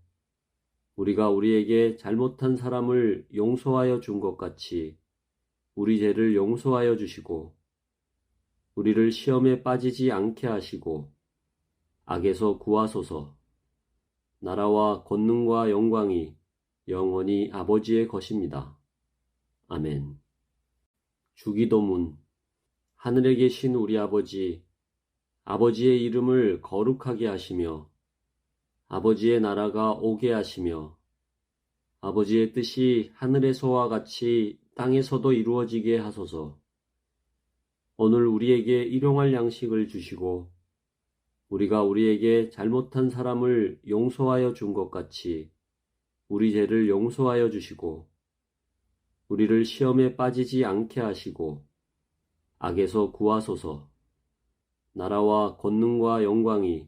우리가 우리에게 잘못한 사람을 용서하여 준 것 같이 우리 죄를 용서하여 주시고 우리를 시험에 빠지지 않게 하시고 악에서 구하소서. 나라와 권능과 영광이 영원히 아버지의 것입니다. 아멘. 주기도문. 하늘에 계신 우리 아버지, 아버지의 이름을 거룩하게 하시며 아버지의 나라가 오게 하시며 아버지의 뜻이 하늘에서와 같이 땅에서도 이루어지게 하소서. 오늘 우리에게 일용할 양식을 주시고 우리가 우리에게 잘못한 사람을 용서하여 준 것 같이 우리 죄를 용서하여 주시고 우리를 시험에 빠지지 않게 하시고 악에서 구하소서. 나라와 권능과 영광이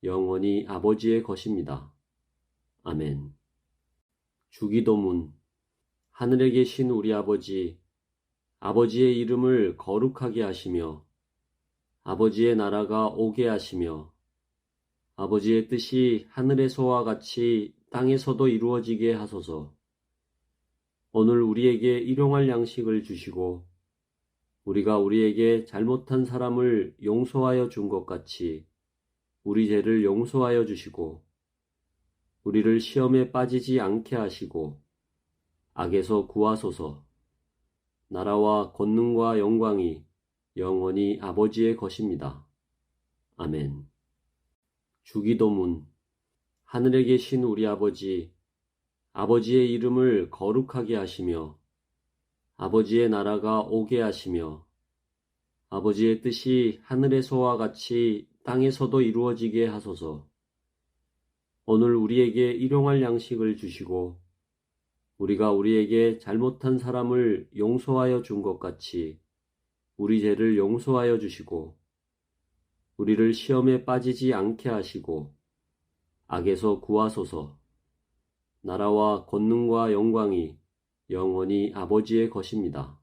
영원히 아버지의 것입니다. 아멘. 주기도문. 하늘에 계신 우리 아버지, 아버지의 이름을 거룩하게 하시며 아버지의 나라가 오게 하시며 아버지의 뜻이 하늘에서와 같이 땅에서도 이루어지게 하소서. 오늘 우리에게 일용할 양식을 주시고 우리가 우리에게 잘못한 사람을 용서하여 준 것 같이 우리 죄를 용서하여 주시고 우리를 시험에 빠지지 않게 하시고 악에서 구하소서. 나라와 권능과 영광이 영원히 아버지의 것입니다. 아멘. 주기도문. 하늘에 계신 우리 아버지, 아버지의 이름을 거룩하게 하시며 아버지의 나라가 오게 하시며 아버지의 뜻이 하늘에서와 같이 땅에서도 이루어지게 하소서. 오늘 우리에게 일용할 양식을 주시고 우리가 우리에게 잘못한 사람을 용서하여 준 것 같이 우리 죄를 용서하여 주시고 우리를 시험에 빠지지 않게 하시고 악에서 구하소서. 나라와 권능과 영광이 영원히 아버지의 것입니다.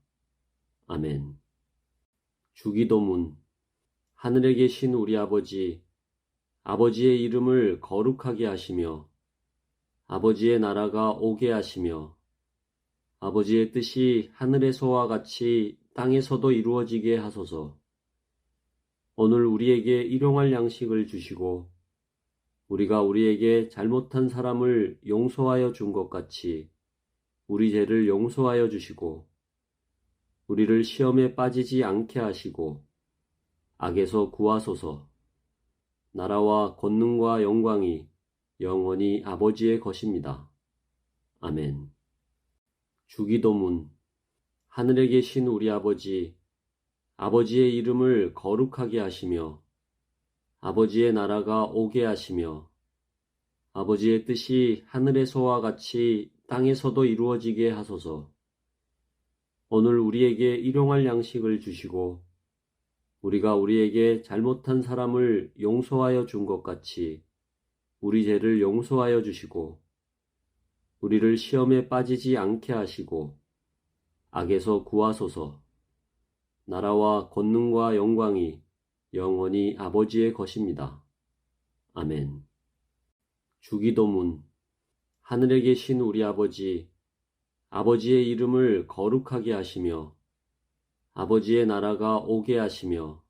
아멘. 주기도문. 하늘에 계신 우리 아버지, 아버지의 이름을 거룩하게 하시며 아버지의 나라가 오게 하시며 아버지의 뜻이 하늘에서와 같이 땅에서도 이루어지게 하소서. 오늘 우리에게 일용할 양식을 주시고 우리가 우리에게 잘못한 사람을 용서하여 준 것 같이 우리 죄를 용서하여 주시고 우리를 시험에 빠지지 않게 하시고 악에서 구하소서. 나라와 권능과 영광이 영원히 아버지의 것입니다. 아멘. 주기도문. 하늘에 계신 우리 아버지, 아버지의 이름을 거룩하게 하시며 아버지의 나라가 오게 하시며 아버지의 뜻이 하늘에서와 같이 땅에서도 이루어지게 하소서. 오늘 우리에게 일용할 양식을 주시고 우리가 우리에게 잘못한 사람을 용서하여 준 것 같이 우리 죄를 용서하여 주시고 우리를 시험에 빠지지 않게 하시고 악에서 구하소서. 나라와 권능과 영광이 영원히 아버지의 것입니다. 아멘. 주기도문. 하늘에 계신 우리 아버지, 아버지의 이름을 거룩하게 하시며 아버지의 나라가 오게 하시며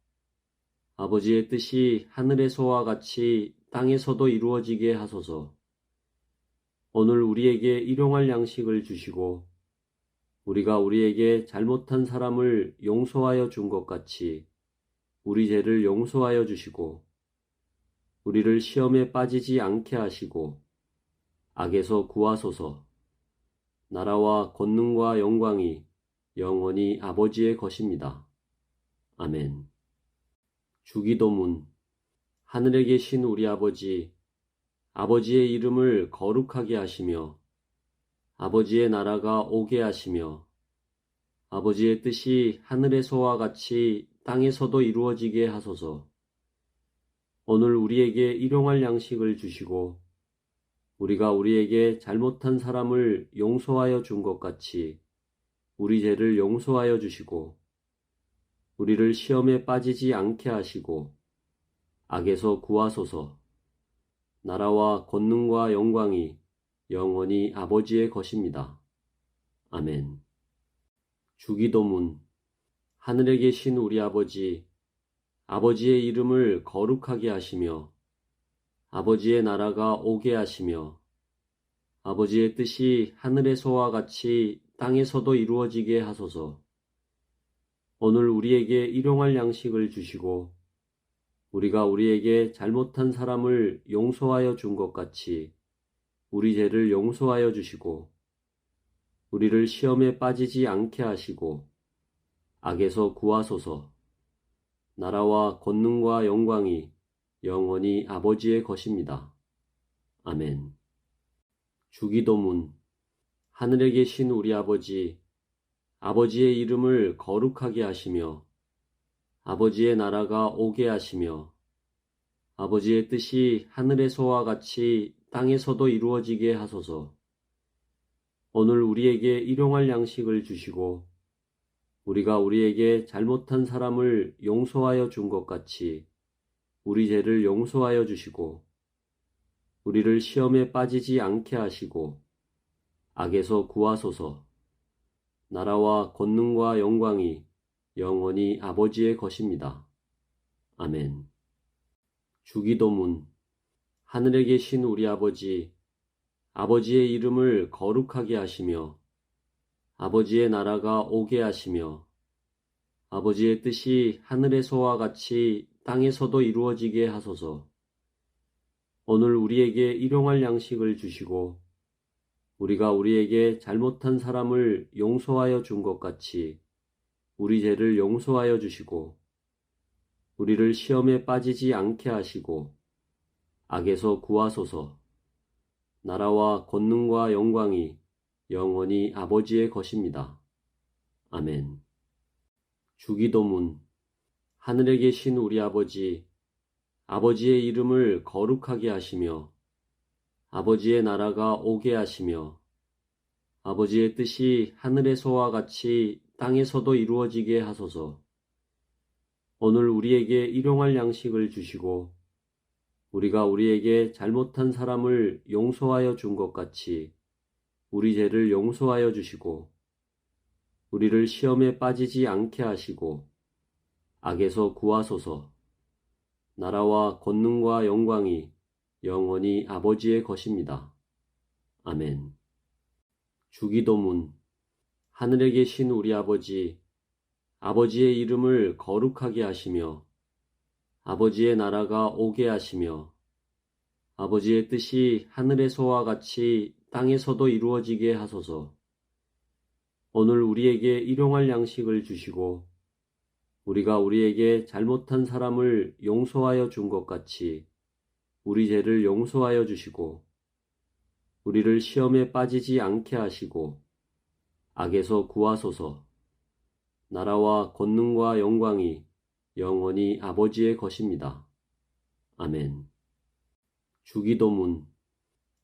아버지의 뜻이 하늘에서와 같이 땅에서도 이루어지게 하소서. 오늘 우리에게 일용할 양식을 주시고 우리가 우리에게 잘못한 사람을 용서하여 준 것 같이 우리 죄를 용서하여 주시고 우리를 시험에 빠지지 않게 하시고 악에서 구하소서. 나라와 권능과 영광이 영원히 아버지의 것입니다. 아멘. 주기도문. 하늘에 계신 우리 아버지, 아버지의 이름을 거룩하게 하시며 아버지의 나라가 오게 하시며 아버지의 뜻이 하늘에서와 같이 땅에서도 이루어지게 하소서. 오늘 우리에게 일용할 양식을 주시고 우리가 우리에게 잘못한 사람을 용서하여 준 것 같이 우리 죄를 용서하여 주시고 우리를 시험에 빠지지 않게 하시고 악에서 구하소서. 나라와 권능과 영광이 영원히 아버지의 것입니다. 아멘. 주기도문. 하늘에 계신 우리 아버지, 아버지의 이름을 거룩하게 하시며 아버지의 나라가 오게 하시며 아버지의 뜻이 하늘에서와 같이 땅에서도 이루어지게 하소서. 오늘 우리에게 일용할 양식을 주시고 우리가 우리에게 잘못한 사람을 용서하여 준 것 같이 우리 죄를 용서하여 주시고 우리를 시험에 빠지지 않게 하시고 악에서 구하소서. 나라와 권능과 영광이 영원히 아버지의 것입니다. 아멘. 주기도문. 하늘에 계신 우리 아버지, 아버지의 이름을 거룩하게 하시며 아버지의 나라가 오게 하시며 아버지의 뜻이 하늘에서와 같이 땅에서도 이루어지게 하소서. 오늘 우리에게 일용할 양식을 주시고 우리가 우리에게 잘못한 사람을 용서하여 준 것 같이 우리 죄를 용서하여 주시고 우리를 시험에 빠지지 않게 하시고 악에서 구하소서. 나라와 권능과 영광이 영원히 아버지의 것입니다. 아멘. 주기도문. 하늘에 계신 우리 아버지, 아버지의 이름을 거룩하게 하시며 아버지의 나라가 오게 하시며 아버지의 뜻이 하늘에서와 같이 땅에서도 이루어지게 하소서. 오늘 우리에게 일용할 양식을 주시고 우리가 우리에게 잘못한 사람을 용서하여 준 것 같이 우리 죄를 용서하여 주시고 우리를 시험에 빠지지 않게 하시고 악에서 구하소서. 나라와 권능과 영광이 영원히 아버지의 것입니다. 아멘. 주기도문. 하늘에 계신 우리 아버지, 아버지의 이름을 거룩하게 하시며 아버지의 나라가 오게 하시며 아버지의 뜻이 하늘에서와 같이 땅에서도 이루어지게 하소서. 오늘 우리에게 일용할 양식을 주시고 우리가 우리에게 잘못한 사람을 용서하여 준 것 같이 우리 죄를 용서하여 주시고 우리를 시험에 빠지지 않게 하시고 악에서 구하소서. 나라와 권능과 영광이 영원히 아버지의 것입니다. 아멘. 주기도문. 하늘에 계신 우리 아버지, 아버지의 이름을 거룩하게 하시며 아버지의 나라가 오게 하시며 아버지의 뜻이 하늘에서와 같이 땅에서도 이루어지게 하소서. 오늘 우리에게 일용할 양식을 주시고 우리가 우리에게 잘못한 사람을 용서하여 준 것 같이 우리 죄를 용서하여 주시고 우리를 시험에 빠지지 않게 하시고 악에서 구하소서. 나라와 권능과 영광이 영원히 아버지의 것입니다. 아멘. 주기도문.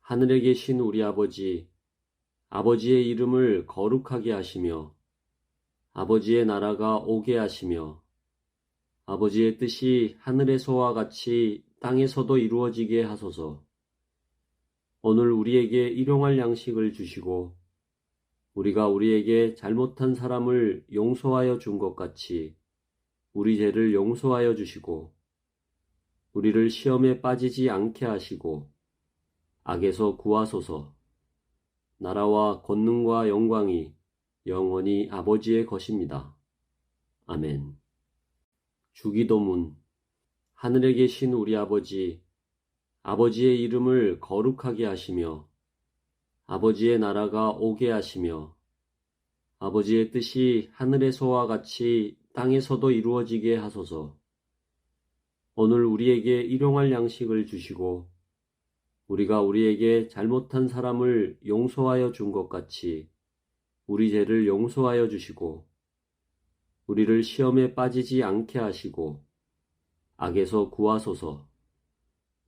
하늘에 계신 우리 아버지, 아버지의 이름을 거룩하게 하시며 아버지의 나라가 오게 하시며 아버지의 뜻이 하늘에서와 같이 땅에서도 이루어지게 하소서. 오늘 우리에게 일용할 양식을 주시고 우리가 우리에게 잘못한 사람을 용서하여 준 것 같이 우리 죄를 용서하여 주시고 우리를 시험에 빠지지 않게 하시고 악에서 구하소서. 나라와 권능과 영광이 영원히 아버지의 것입니다. 아멘. 주기도문. 하늘에 계신 우리 아버지, 아버지의 이름을 거룩하게 하시며 아버지의 나라가 오게 하시며 아버지의 뜻이 하늘에서와 같이 땅에서도 이루어지게 하소서. 오늘 우리에게 일용할 양식을 주시고 우리가 우리에게 잘못한 사람을 용서하여 준 것 같이 우리 죄를 용서하여 주시고 우리를 시험에 빠지지 않게 하시고 악에서 구하소서.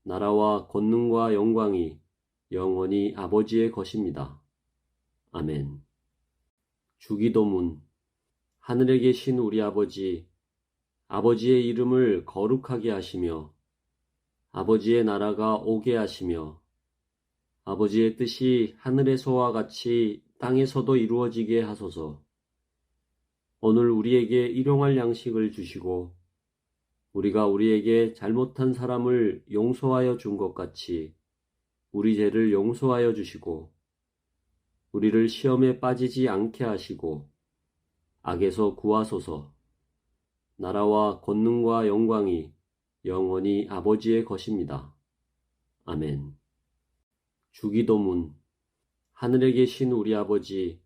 나라와 권능과 영광이 영원히 아버지의 것입니다. 아멘. 주기도문. 하늘에 계신 우리 아버지, 아버지의 이름을 거룩하게 하시며 아버지의 나라가 오게 하시며 아버지의 뜻이 하늘에서와 같이 땅에서도 이루어지게 하소서. 오늘 우리에게 일용할 양식을 주시고 우리가 우리에게 잘못한 사람을 용서하여 준 것 같이 우리 죄를 용서하여 주시고 우리를 시험에 빠지지 않게 하시고 악에서 구하소서. 나라와 권능과 영광이 영원히 아버지의 것입니다. 아멘. 주기도문. 하늘에 계신 우리 아버지,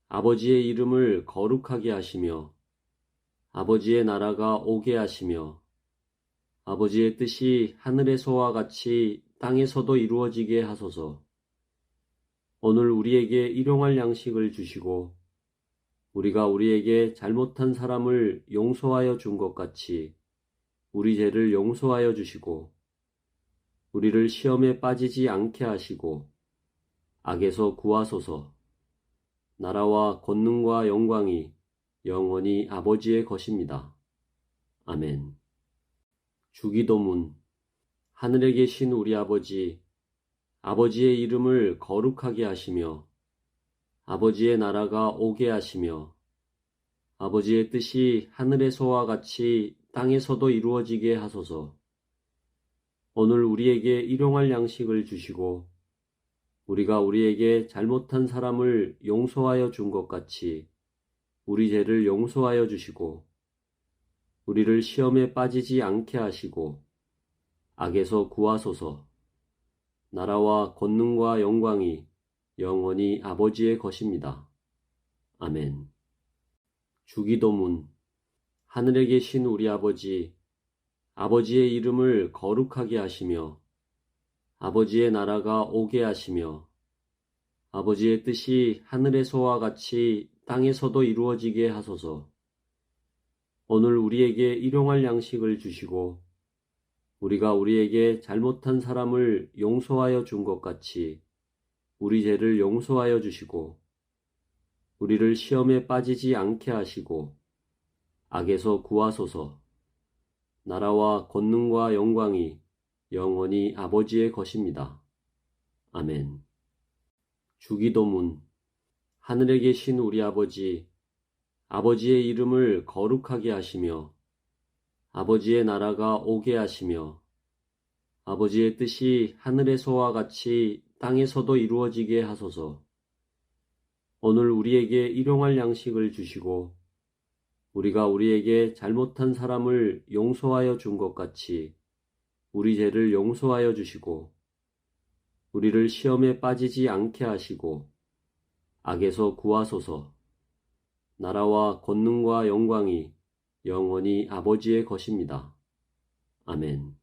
아버지의 이름을 거룩하게 하시며 아버지의 나라가 오게 하시며 아버지의 뜻이 하늘에서와 같이 땅에서도 이루어지게 하소서. 오늘 우리에게 일용할 양식을 주시고 우리가 우리에게 잘못한 사람을 용서하여 준 것 같이 우리 죄를 용서하여 주시고 우리를 시험에 빠지지 않게 하시고 악에서 구하소서. 나라와 권능과 영광이 영원히 아버지의 것입니다. 아멘. 주기도문. 하늘에 계신 우리 아버지, 아버지의 이름을 거룩하게 하시며 아버지의 나라가 오게 하시며 아버지의 뜻이 하늘에서와 같이 땅에서도 이루어지게 하소서. 오늘 우리에게 일용할 양식을 주시고 우리가 우리에게 잘못한 사람을 용서하여 준 것 같이 우리 죄를 용서하여 주시고 우리를 시험에 빠지지 않게 하시고 악에서 구하소서. 나라와 권능과 영광이 영원히 아버지의 것입니다. 아멘. 주기도문. 하늘에 계신 우리 아버지, 아버지의 이름을 거룩하게 하시며 아버지의 나라가 오게 하시며 아버지의 뜻이 하늘에서와 같이 땅에서도 이루어지게 하소서. 오늘 우리에게 일용할 양식을 주시고 우리가 우리에게 잘못한 사람을 용서하여 준 것 같이 우리 죄를 용서하여 주시고 우리를 시험에 빠지지 않게 하시고 악에서 구하소서. 나라와 권능과 영광이 영원히 아버지의 것입니다. 아멘. 주기도문. 하늘에 계신 우리 아버지, 아버지의 이름을 거룩하게 하시며 아버지의 나라가 오게 하시며 아버지의 뜻이 하늘에서와 같이 땅에서도 이루어지게 하소서. 오늘 우리에게 일용할 양식을 주시고 우리가 우리에게 잘못한 사람을 용서하여 준 것 같이 우리 죄를 용서하여 주시고 우리를 시험에 빠지지 않게 하시고 악에서 구하소서. 나라와 권능과 영광이 영원히 아버지의 것입니다. 아멘.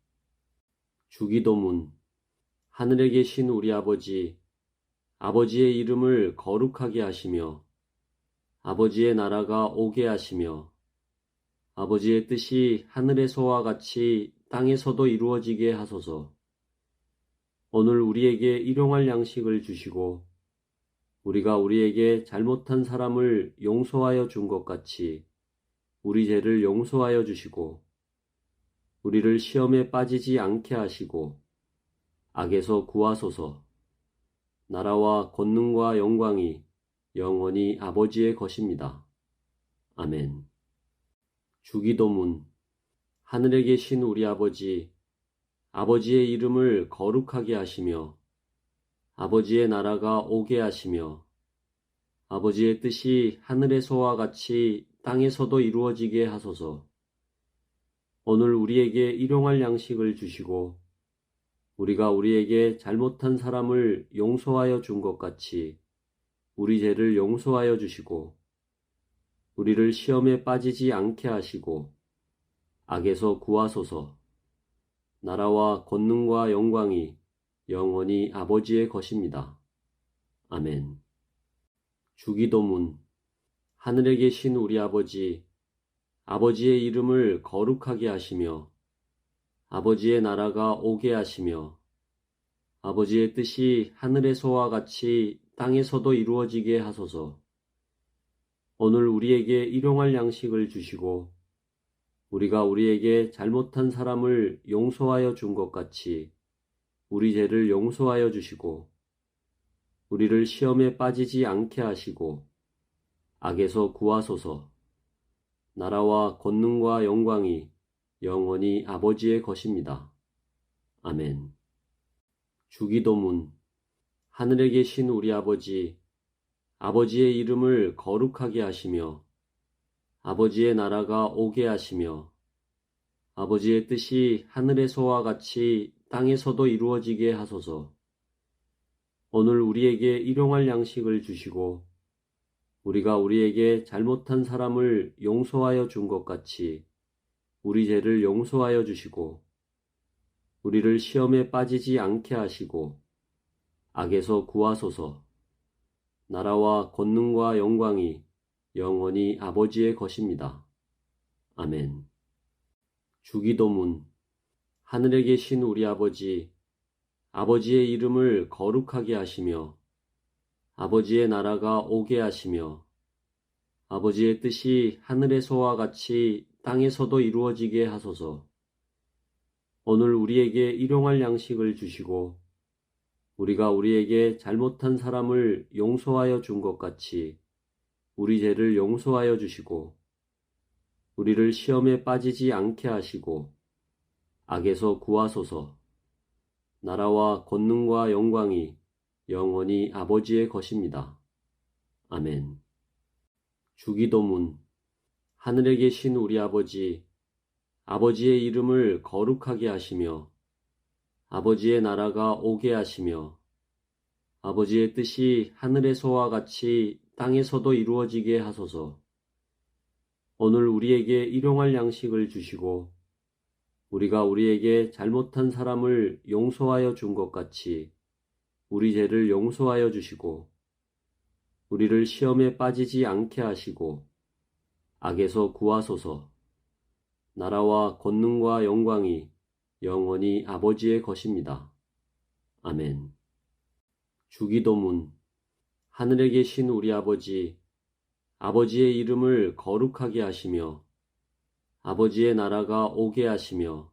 주기도문. 하늘에 계신 우리 아버지, 아버지의 이름을 거룩하게 하시며 아버지의 나라가 오게 하시며 아버지의 뜻이 하늘에서와 같이 땅에서도 이루어지게 하소서. 오늘 우리에게 일용할 양식을 주시고 우리가 우리에게 잘못한 사람을 용서하여 준 것 같이 우리 죄를 용서하여 주시고 우리를 시험에 빠지지 않게 하시고 악에서 구하소서. 나라와 권능과 영광이 영원히 아버지의 것입니다. 아멘. 주기도문. 하늘에 계신 우리 아버지, 아버지의 이름을 거룩하게 하시며 아버지의 나라가 오게 하시며 아버지의 뜻이 하늘에서와 같이 땅에서도 이루어지게 하소서. 오늘 우리에게 일용할 양식을 주시고 우리가 우리에게 잘못한 사람을 용서하여 준 것 같이 우리 죄를 용서하여 주시고 우리를 시험에 빠지지 않게 하시고 악에서 구하소서. 나라와 권능과 영광이 영원히 아버지의 것입니다. 아멘. 주기도문. 하늘에 계신 우리 아버지, 아버지의 이름을 거룩하게 하시며 아버지의 나라가 오게 하시며 아버지의 뜻이 하늘에서와 같이 땅에서도 이루어지게 하소서. 오늘 우리에게 일용할 양식을 주시고 우리가 우리에게 잘못한 사람을 용서하여 준 것 같이 우리 죄를 용서하여 주시고 우리를 시험에 빠지지 않게 하시고 악에서 구하소서. 나라와 권능과 영광이 영원히 아버지의 것입니다. 아멘. 주기도문. 하늘에 계신 우리 아버지, 아버지의 이름을 거룩하게 하시며 아버지의 나라가 오게 하시며 아버지의 뜻이 하늘에서와 같이 땅에서도 이루어지게 하소서. 오늘 우리에게 일용할 양식을 주시고 우리가 우리에게 잘못한 사람을 용서하여 준 것 같이 우리 죄를 용서하여 주시고 우리를 시험에 빠지지 않게 하시고 악에서 구하소서. 나라와 권능과 영광이 영원히 아버지의 것입니다. 아멘. 주기도문. 하늘에 계신 우리 아버지, 아버지의 이름을 거룩하게 하시며 아버지의 나라가 오게 하시며 아버지의 뜻이 하늘에서와 같이 땅에서도 이루어지게 하소서. 오늘 우리에게 일용할 양식을 주시고 우리가 우리에게 잘못한 사람을 용서하여 준 것 같이 우리 죄를 용서하여 주시고 우리를 시험에 빠지지 않게 하시고 악에서 구하소서. 나라와 권능과 영광이 영원히 아버지의 것입니다. 아멘. 주기도문. 하늘에 계신 우리 아버지, 아버지의 이름을 거룩하게 하시며 아버지의 나라가 오게 하시며 아버지의 뜻이 하늘에서와 같이 땅에서도 이루어지게 하소서. 오늘 우리에게 일용할 양식을 주시고 우리가 우리에게 잘못한 사람을 용서하여 준 것 같이 우리 죄를 용서하여 주시고 우리를 시험에 빠지지 않게 하시고 악에서 구하소서. 나라와 권능과 영광이 영원히 아버지의 것입니다. 아멘. 주기도문. 하늘에 계신 우리 아버지, 아버지의 이름을 거룩하게 하시며 아버지의 나라가 오게 하시며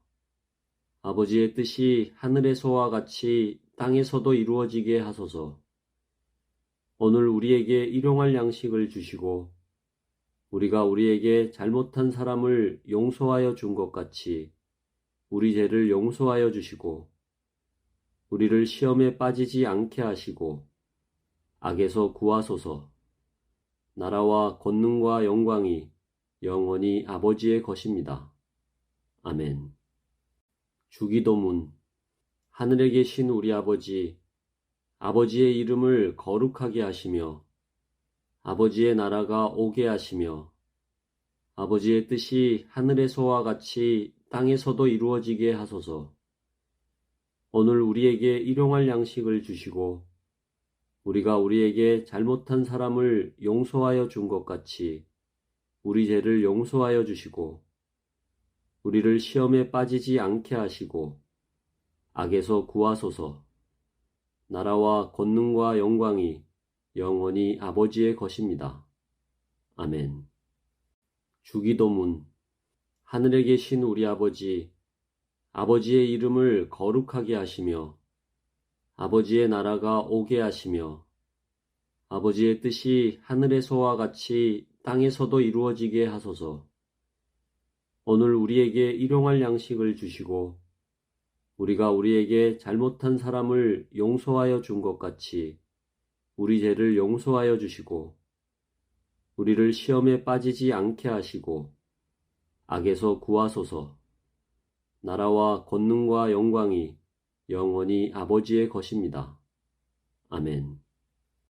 아버지의 뜻이 하늘에서와 같이 땅에서도 이루어지게 하소서. 오늘 우리에게 일용할 양식을 주시고 우리가 우리에게 잘못한 사람을 용서하여 준 것 같이 우리 죄를 용서하여 주시고 우리를 시험에 빠지지 않게 하시고 악에서 구하소서. 나라와 권능과 영광이 영원히 아버지의 것입니다. 아멘. 주기도문. 하늘에 계신 우리 아버지, 아버지의 이름을 거룩하게 하시며 아버지의 나라가 오게 하시며 아버지의 뜻이 하늘에서와 같이 땅에서도 이루어지게 하소서. 오늘 우리에게 일용할 양식을 주시고 우리가 우리에게 잘못한 사람을 용서하여 준 것 같이 우리 죄를 용서하여 주시고 우리를 시험에 빠지지 않게 하시고 악에서 구하소서. 나라와 권능과 영광이 영원히 아버지의 것입니다. 아멘. 주기도문. 하늘에 계신 우리 아버지, 아버지의 이름을 거룩하게 하시며 아버지의 나라가 오게 하시며 아버지의 뜻이 하늘에서와 같이 땅에서도 이루어지게 하소서. 오늘 우리에게 일용할 양식을 주시고 우리가 우리에게 잘못한 사람을 용서하여 준 것 같이 우리 죄를 용서하여 주시고 우리를 시험에 빠지지 않게 하시고 악에서 구하소서. 나라와 권능과 영광이 영원히 아버지의 것입니다. 아멘.